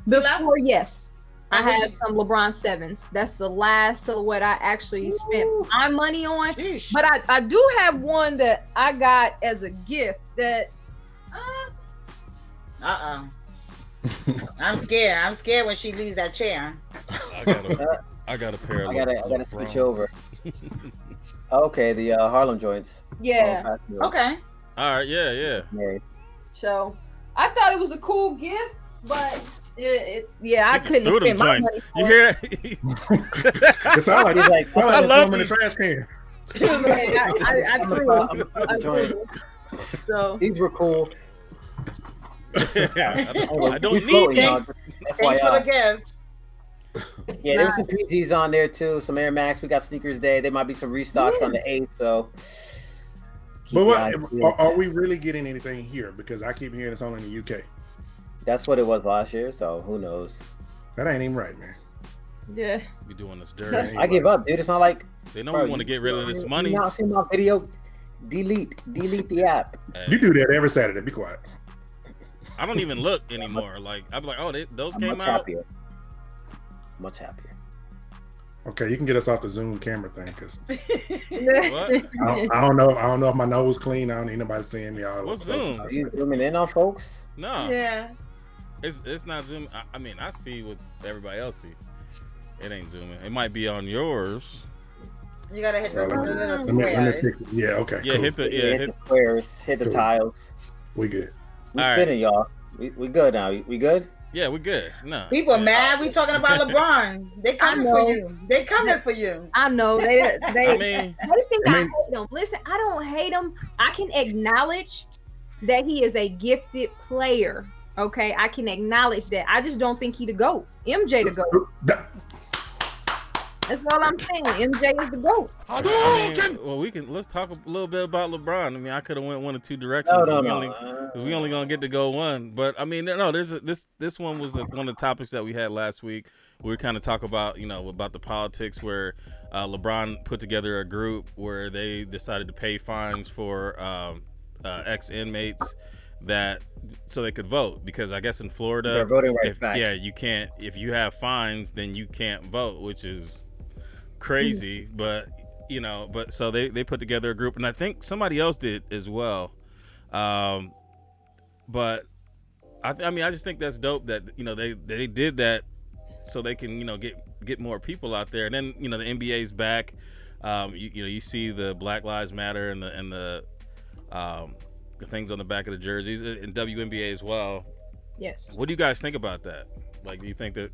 Before, yes. I How would had you- some LeBron 7s. That's the last silhouette I actually spent my money on. Sheesh. But I do have one that I got as a gift that I'm scared. I'm scared when she leaves that chair. I got a pair of I gotta LeBrons. switch over. Okay, the Harlem joints. yeah. Okay. All right, yeah. Yeah. So I thought it was a cool gift, but I She just couldn't threw them spend my joints. money You for hear that? It sounds like He's like, I love love in the these. trash can. it. I threw them. I'm joint. So These were cool. I don't Keep need going, y'all. these. Thanks for the FYI. gift. Yeah, there was some PGs on there too. Some Air Max. We got Sneakers Day. There might be some restocks on the 8th. So, keep But your eyes what peeled. are we really getting anything here? Because I keep hearing it's only in the UK. That's what it was last year. So who knows? That ain't even right, man. yeah. We doing this dirty. I give up, dude. It's not like They know bro, we want to get rid of this money. You not see my video? Delete the app. You do that every Saturday. Be quiet. I don't even look anymore. Like I'm like, oh, those I'm came much out. happier. Much happier. Okay, you can get us off the Zoom camera thing because What? I don't know if my nose clean. I don't need nobody seeing me all What's over. Zoom? Are you zooming in on folks? No, Yeah. it's not zoom. I mean, I see what everybody else see. It ain't zooming. It might be on yours. You gotta hit the Well, little let me squares. fix it. Yeah, okay. Yeah, cool. hit the hit hit. the squares, hit the Cool. tiles. We good. We All right. spinning, y'all. We good now. We good? Yeah, we good. No. People are mad. We talking about LeBron. They coming for know. you. They coming for you. I know they I mean, they think I I mean- hate them. Listen, I don't hate him. I can acknowledge that he is a gifted player. Okay, I can acknowledge that. I just don't think he the GOAT. MJ the GOAT. That's all I'm saying. MJ is the GOAT. I mean, well, let's talk a little bit about LeBron. I mean, I could have went one or two directions. No. We only gonna get to go one. But I mean, no, this one was one of the topics that we had last week. We kind of talk about, about the politics where LeBron put together a group where they decided to pay fines for ex-inmates so they could vote, because I guess in Florida, they're voting rights back. you can't, if you have fines, then you can't vote, which is crazy. But so they put together a group, and I think somebody else did as well. But I mean, I just think that's dope that they did that so they can get more people out there. And then the NBA's back. You see the Black Lives Matter and the things on the back of the jerseys, and WNBA as well. Yes. What do you guys think about that? Like, do you think that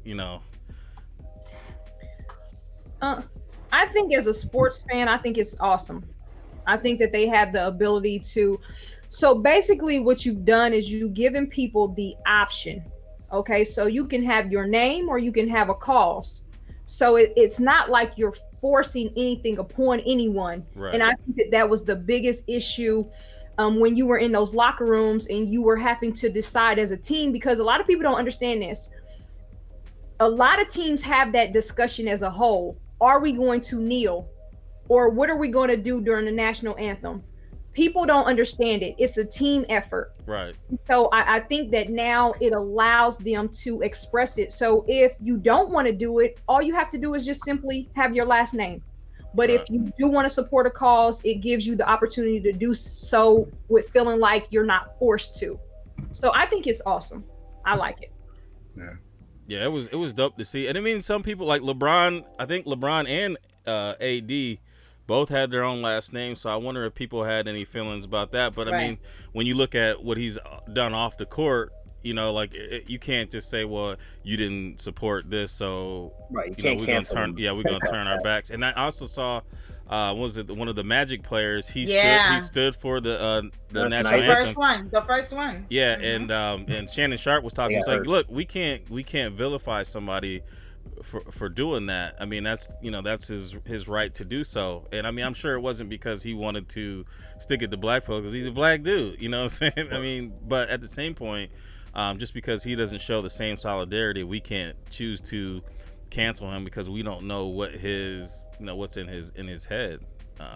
I think as a sports fan, I think it's awesome. I think that they have the ability to. So basically what you've done is you've given people the option. Okay, so you can have your name or you can have a cause. So it's not like you're forcing anything upon anyone. Right. And I think that was the biggest issue when you were in those locker rooms and you were having to decide as a team, because a lot of people don't understand this. A lot of teams have that discussion as a whole. Are we going to kneel? Or what are we going to do during the national anthem? People don't understand it. It's a team effort. Right. So I think that now it allows them to express it. So if you don't want to do it, all you have to do is just simply have your last name. But Right. if you do want to support a cause, it gives you the opportunity to do so with feeling like you're not forced to. So I think it's awesome. I like it. Yeah, it was dope to see. And I mean, some people like LeBron, I think LeBron and AD both had their own last name, so I wonder if people had any feelings about that. But I mean, when you look at what he's done off the court, you can't just say, well, you didn't support this, so Right, you can't we're cancel gonna them. we're gonna turn our backs. And I also saw was it one of the Magic players, he stood for the national anthem. The first one. Yeah, and Shannon Sharp was talking. He's like, look, we can't vilify somebody for doing that. I mean, that's his right to do so. And I mean, I'm sure it wasn't because he wanted to stick it to black folks, because he's a black dude. You know what I'm saying? I mean, but at the same point, just because he doesn't show the same solidarity, we can't choose to cancel him because we don't know what his what's in his head.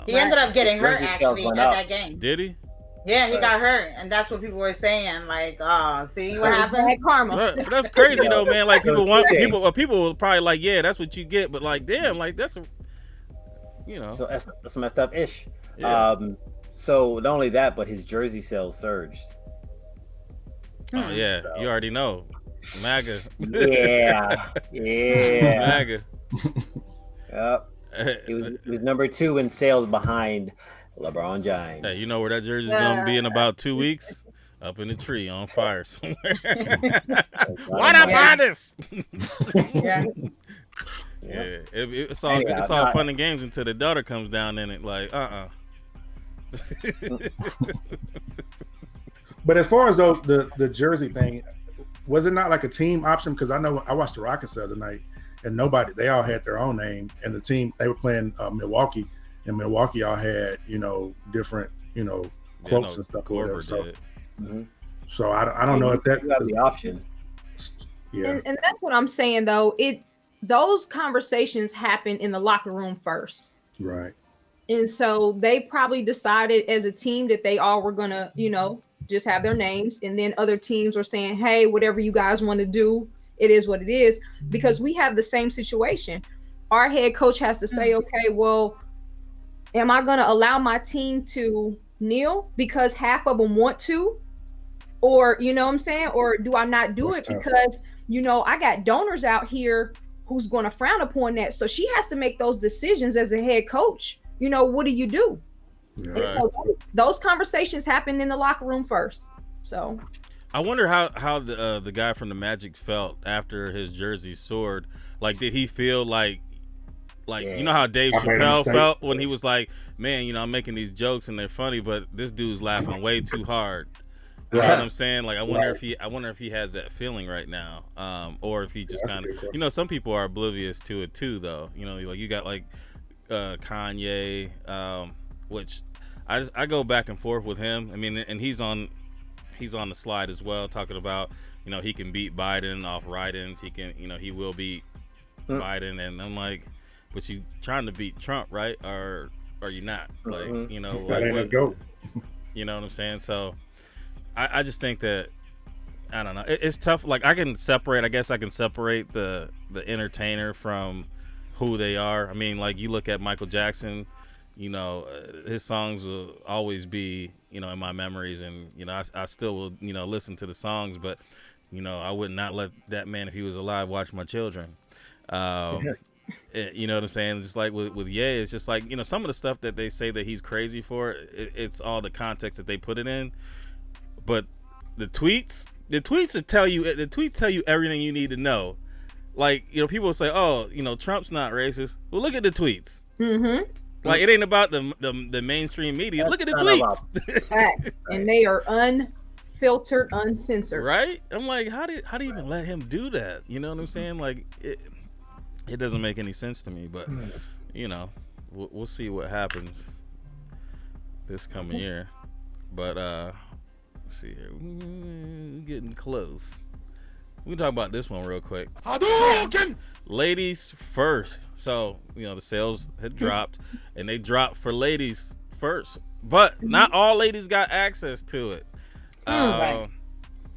He ended up getting hurt actually at that game. Did he? Yeah, he got hurt, and that's what people were saying. Like, oh, see what happened? Bad karma. But that's crazy though, man. Like people were probably like, yeah, that's what you get. But like, damn, like that's So that's messed up ish. Yeah. So not only that, but his jersey sales surged. Oh yeah, you already know, MAGA. Yeah. MAGA. Yep. He was number 2 in sales behind LeBron James. Hey, you know where that jersey's gonna be in about 2 weeks? Up in the tree on fire somewhere. Why not buy this? Yeah. Yeah, it's all good. It's all fun and games until the daughter comes down in it. Like, But as far as the jersey thing, was it not like a team option? Because I know I watched the Rockets the other night, and they all had their own name, and the team, they were playing Milwaukee, and Milwaukee all had different quotes and stuff or whatever. So, so I don't know if that's the option. Yeah, and that's what I'm saying though. Those conversations happen in the locker room first, right? And so they probably decided as a team that they all were gonna, just have their names, and then other teams were saying, hey, whatever you guys want to do, it is what it is. Because we have the same situation. Our head coach has to say, okay, well, am I going to allow my team to kneel because half of them want to? Or, you know what I'm saying? Or do I not do it because, I got donors out here who's going to frown upon that. So she has to make those decisions as a head coach. What do you do? Yeah. And so those conversations happen in the locker room first. So I wonder how the guy from the Magic felt after his jersey soared. Like, did he feel like you know how Dave Chappelle felt when he was like, man, I'm making these jokes and they're funny, but this dude's laughing way too hard. You know what I'm saying? Like I wonder if he has that feeling right now, or if he just kind of, some people are oblivious to it too, though. Like you got like Kanye, which I go back and forth with him. I mean, and he's on the slide as well, talking about he can beat Biden off write-ins. He can he will beat Biden, and I'm like, but you trying to beat Trump, right? Or are you not? Like like what, go. You know what I'm saying? So I just think that I don't know. It's tough. Like I guess I can separate the entertainer from who they are. I mean, like you look at Michael Jackson, his songs will always be, in my memories, and I still will, listen to the songs, but I would not let that man, if he was alive, watch my children. You know what I'm saying? Just like with Ye, it's just like, some of the stuff that they say that he's crazy for, it's all the context that they put it in. But the tweets tell you everything you need to know. Like, people will say, oh, Trump's not racist. Well, look at the tweets. Mm-hmm. Like, it ain't about the mainstream media. Look at the tweets. Facts. And they are unfiltered, uncensored. Right? I'm like, how do you even let him do that? You know what I'm saying? Like, it doesn't make any sense to me. But, we'll see what happens this coming year. But, let's see here. Getting close. We can talk about this one real quick. Ladies first. So, the sales had dropped, and they dropped for ladies first. But not all ladies got access to it.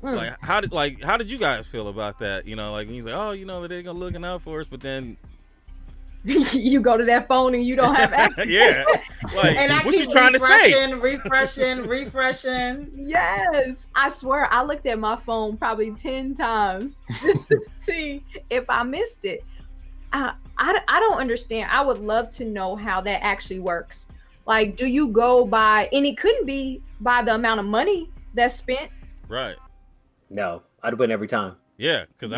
Like how did you guys feel about that? Like when you say, oh, they're gonna looking out for us, but then you go to that phone and you don't have access. Yeah. Like, and I what keep you trying to say? Refreshing. Yes. I swear I looked at my phone probably 10 times just to see if I missed it. I don't understand. I would love to know how that actually works. Like, do you go by, and it couldn't be by the amount of money that's spent. Right. No, I'd win every time. Yeah, because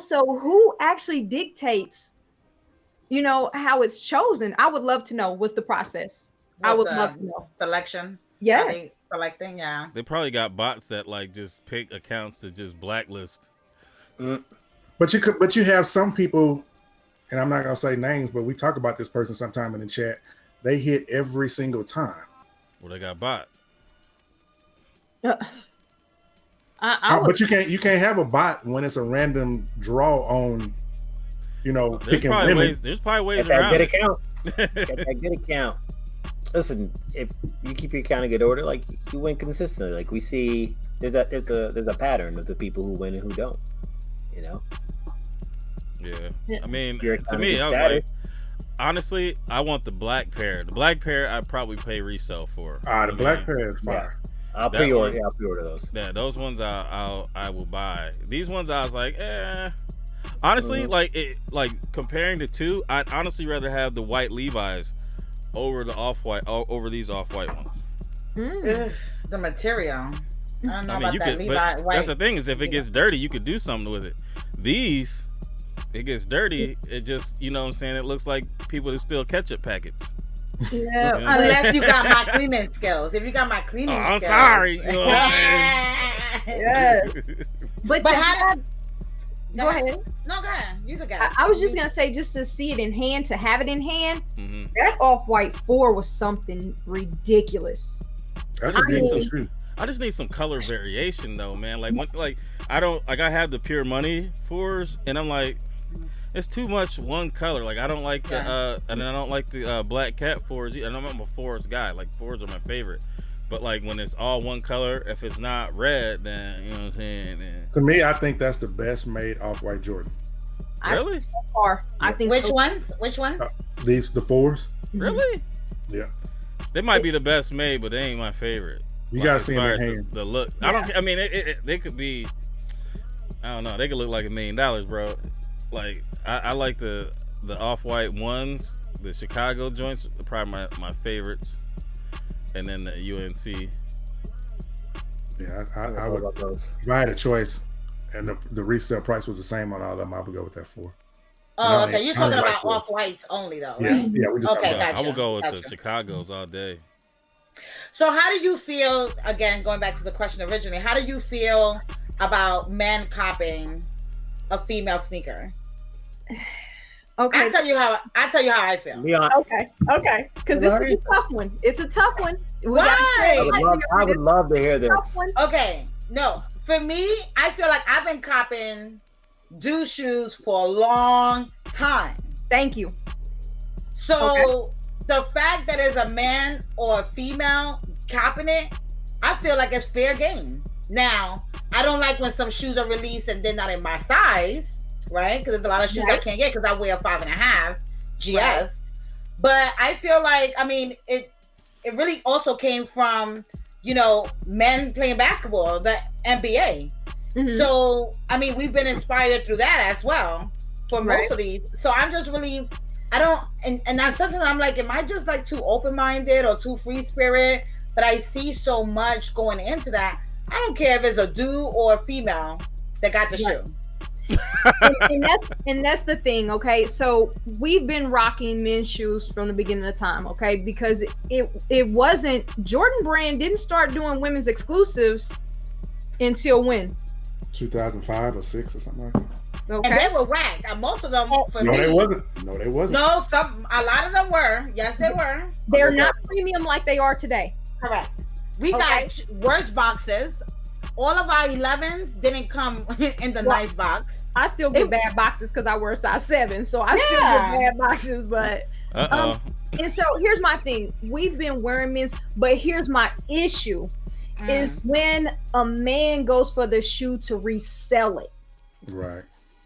so who actually dictates, how it's chosen? I would love to know what's the process. I would love to know. Selection. Yeah. Selecting, yeah. They probably got bots that like just pick accounts to just blacklist. But you have some people, and I'm not gonna say names, but we talk about this person sometime in the chat. They hit every single time. Well, they got bot. But you can't have a bot when it's a random draw on, picking women. There's probably ways Get around that good account. Get that good account. Listen, if you keep your account in good order, like you win consistently. Like we see, there's a pattern of the people who win and who don't. Yeah. I mean, to me, I was like, honestly, I want the black pair. The black pair, I'd probably pay resale for. The black pair is fire. Yeah. I'll pre-order those. Yeah, those ones I will buy. These ones I was like, honestly, like comparing the two, I'd honestly rather have the white Levi's over the off-white, over these off-white ones. The material. I don't know about that Levi white. That's the thing, is if it gets dirty, you could do something with it. These, it gets dirty, it just, what I'm saying, it looks like people that steal ketchup packets. Yeah, unless you got my cleaning skills. If you got my cleaning skills. I'm sorry. You know what I'm yeah. But how go ahead. No, go ahead. You the guy. I was just gonna say, just to see it in hand, to have it in hand, that off-white 4 was something ridiculous. That's a decent shoe. I just need some color variation though, man. Like I have the pure money 4s, and I'm like, it's too much one color. Like I don't like the and I don't like the black cat 4s. And I'm a 4s guy. Like 4s are my favorite. But like when it's all one color, if it's not red, then you know what I'm saying. Then... To me, I think that's the best made off-white Jordan. Really? So far, I think. Which ones? Which ones? The 4s. Really? Yeah. They might be the best made, but they ain't my favorite. You gotta see them in hand. The look. Yeah. I mean, they could be. I don't know. They could look like $1 million, bro. Like I like the off-white ones. The Chicago joints are probably my favorites. And then the UNC. Yeah, I would. If I had a choice, and the resale price was the same on all of them, I would go with that 4. Oh, okay. You're talking about off-whites only, though, right? Yeah, we just. Okay, gotcha. I would go with gotcha. the Chicago's all day. So how do you feel, again, going back to the question originally, how do you feel about men copying a female sneaker? Okay. I'll tell you how I feel. Okay. Because this is a tough one. It's a tough one. Why? I would love to hear this. Okay. No. For me, I feel like I've been copying dude shoes for a long time. Thank you. So the fact that it's a man or a female copying it, I feel like it's fair game. Now, I don't like when some shoes are released and they're not in my size, right? Because there's a lot of shoes I can't get because I wear a 5.5 GS. Right. But I feel like, I mean, it really also came from, you know, men playing basketball, the NBA. Mm-hmm. So, I mean, we've been inspired through that as well for most of these. So I'm just really, I don't, and that's something I'm like, am I just like too open-minded or too free spirit? But I see so much going into that. I don't care if it's a dude or a female that got the shoe. and that's the thing, okay? So we've been rocking men's shoes from the beginning of time, okay? Because it wasn't, Jordan Brand didn't start doing women's exclusives until when? 2005 or 6 or something like that. Okay. And they were whack. Most of them for No, me. they wasn't. No, they wasn't. No, a lot of them were. Yes, they were. They're not premium like they are today. Correct. We got worse boxes. All of our 11s didn't come in the nice box. I still get bad boxes because I wear size 7, so I still get bad boxes. But and so here's my thing: we've been wearing men's, but here's my issue: is when a man goes for the shoe to resell it. Right.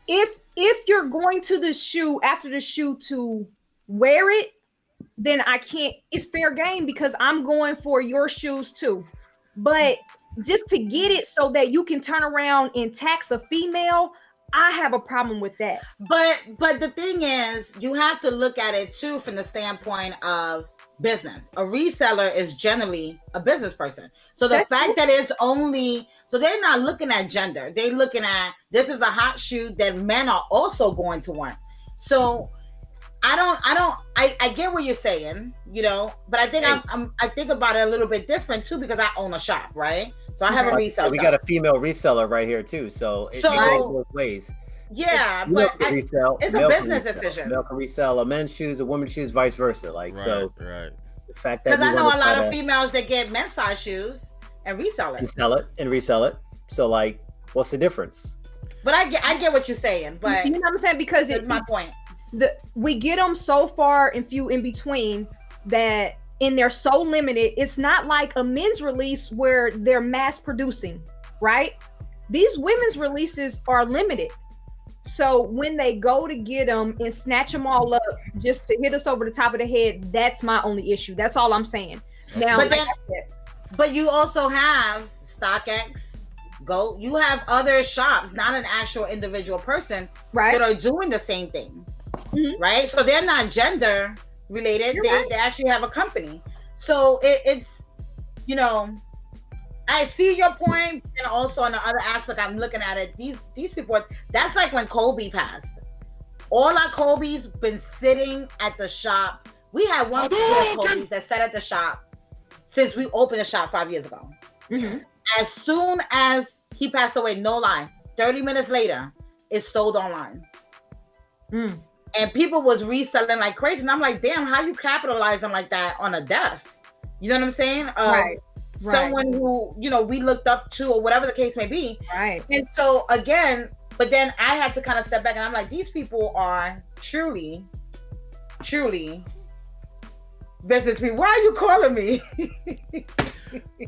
If you're going to the shoe after the shoe to wear it, then I can't. It's fair game because I'm going for your shoes too, but just to get it so that you can turn around and tax a female, I have a problem with that. But the thing is, you have to look at it too from the standpoint of business. A reseller is generally a business person. So the fact that it's only, so they're not looking at gender. They're looking at, this is a hot shoe that men are also going to want. So I get what you're saying, you know, but I think I think about it a little bit different too, because I own a shop, right? So I have a reseller. We got a female reseller right here too. So it goes both ways. Yeah, it's a business decision. Male can resell a men's shoes, a woman's shoes, vice versa. Like the fact that, because I know a lot of females that get men's size shoes and resell it. So like, what's the difference? But I get what you're saying. But you know what I'm saying, because it's my point. We get them so far and few in between that, and they're so limited. It's not like a men's release where they're mass producing, right? These women's releases are limited. So when they go to get them and snatch them all up just to hit us over the top of the head, that's my only issue. That's all I'm saying. Now, but you also have StockX, Go. You have other shops, not an actual individual person, that are doing the same thing. Mm-hmm. Right, so they're not gender related. They actually have a company. So it's, you know, I see your point, and also on the other aspect, I'm looking at it. These people, that's like when Kobe passed. All our Kobe's been sitting at the shop. We had one Kobe's that sat at the shop since we opened the shop 5 years ago. Mm-hmm. As soon as he passed away, no lie, 30 minutes later, it's sold online. And people was reselling like crazy. And I'm like, damn, how you capitalizing like that on a death? You know what I'm saying? Someone who, you know, we looked up to, or whatever the case may be. Right. And so again, but then I had to kind of step back, and I'm like, these people are truly business people. Why are you calling me?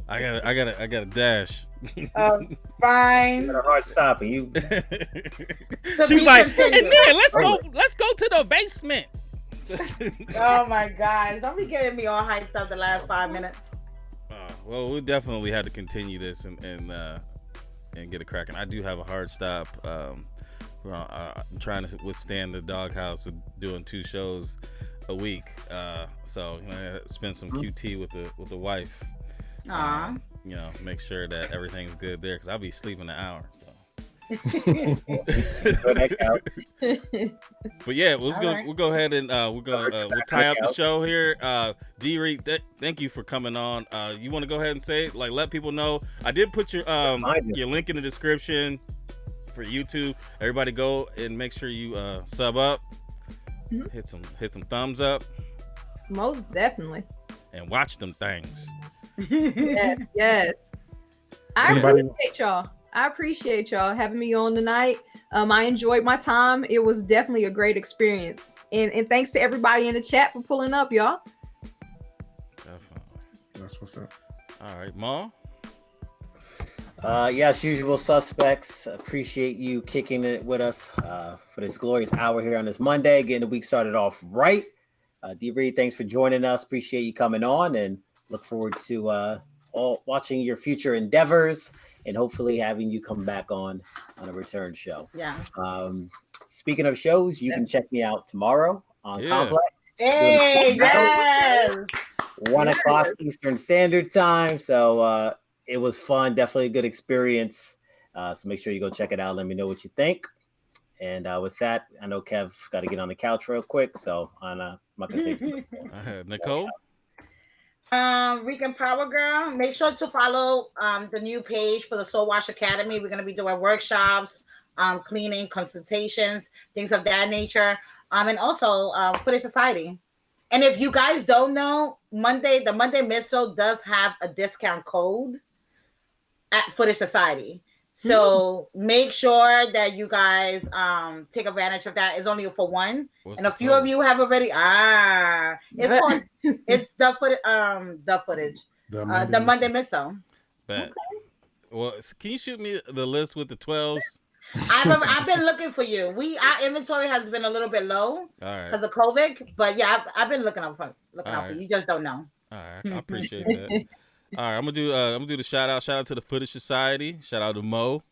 I got a dash. Fine. You got a hard stop, and you. She was like, and then let's go to the basement. Oh my God! Don't be getting me all hyped up the last 5 minutes. Well, we definitely had to continue this and get it cracking. I do have a hard stop. I'm trying to withstand the doghouse with doing 2 shows a week. So I spend some QT with the wife. You know, make sure that everything's good there, because I'll be sleeping an hour. So But yeah, we'll go ahead and we'll tie up the show here. D Reed, thank you for coming on. You want to go ahead and say, like, let people know? I did put your link in the description for YouTube. Everybody go and make sure you sub up, hit some thumbs up, most definitely, and watch them things. Yes. I appreciate y'all having me on tonight. I enjoyed my time. It was definitely a great experience. And thanks to everybody in the chat for pulling up, y'all. Definitely. That's what's up. All right, Ma. Yes, usual suspects. Appreciate you kicking it with us for this glorious hour here on this Monday, getting the week started off right. D Reed, thanks for joining us. Appreciate you coming on, and look forward to all watching your future endeavors, and hopefully having you come back on a return show. Yeah. Speaking of shows, you can check me out tomorrow on Complex. Hey, yes. 1 o'clock Eastern Standard Time. So it was fun, definitely a good experience. So make sure you go check it out. Let me know what you think. And with that, I know Kev got to get on the couch real quick, so I'm not gonna say too much. Nicole. Rican Power Girl. Make sure to follow the new page for the Soul Wash Academy. We're gonna be doing workshops, cleaning, consultations, things of that nature. And also Footage Society. And if you guys don't know, the Monday Midsole does have a discount code at Footage Society. So make sure that you guys take advantage of that. It's only for one. What's and a few code? of you have already it's called it's the footage. The Monday Midsole. Bet. Okay. Well, can you shoot me the list with the 12s? I've been looking for you. Our inventory has been a little bit low because of COVID, but yeah, I've been looking out for you. You just don't know. All right, I appreciate that. All right, I'm gonna do the shout out. Shout out to the Footage Society. Shout out to Mo.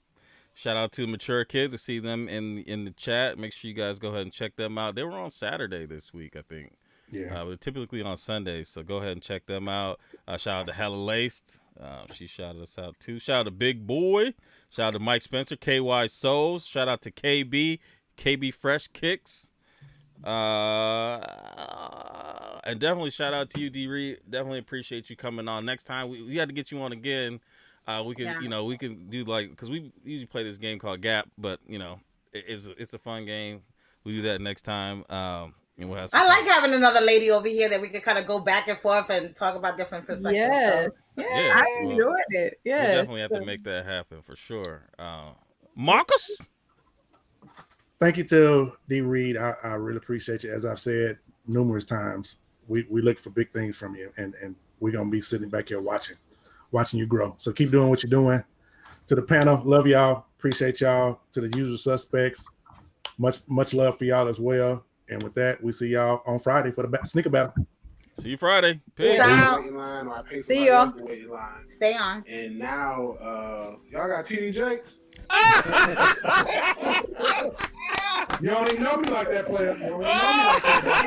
Shout out to Mature Kids. I see them in the chat. Make sure you guys go ahead and check them out. They were on Saturday this week, I think. Yeah. We're typically on Sundays, so go ahead and check them out. Shout out to Hella Laced. She shouted us out too. Shout out to Big Boy. Shout out to Mike Spencer, KY Souls. Shout out to KB Fresh Kicks. And definitely shout out to you, D Reed. Definitely appreciate you coming on. Next time we had to get you on again. We can do because we usually play this game called Gap, but it's a fun game. We do that next time. And we'll have some like having another lady over here that we can kind of go back and forth and talk about different perspectives. Yes, so, I enjoyed it. Yes, we definitely have to make that happen for sure. Marcus. Thank you to D Reed. I really appreciate you. As I've said numerous times, we look for big things from you, and we're gonna be sitting back here watching you grow. So keep doing what you're doing. To the panel, love y'all. Appreciate y'all. To the usual suspects, much love for y'all as well. And with that, we see y'all on Friday for the sneaker battle. See you Friday. Peace. See y'all. Stay on. And now, y'all got TD Jakes? You don't even know me like that, player. You don't even know me like that.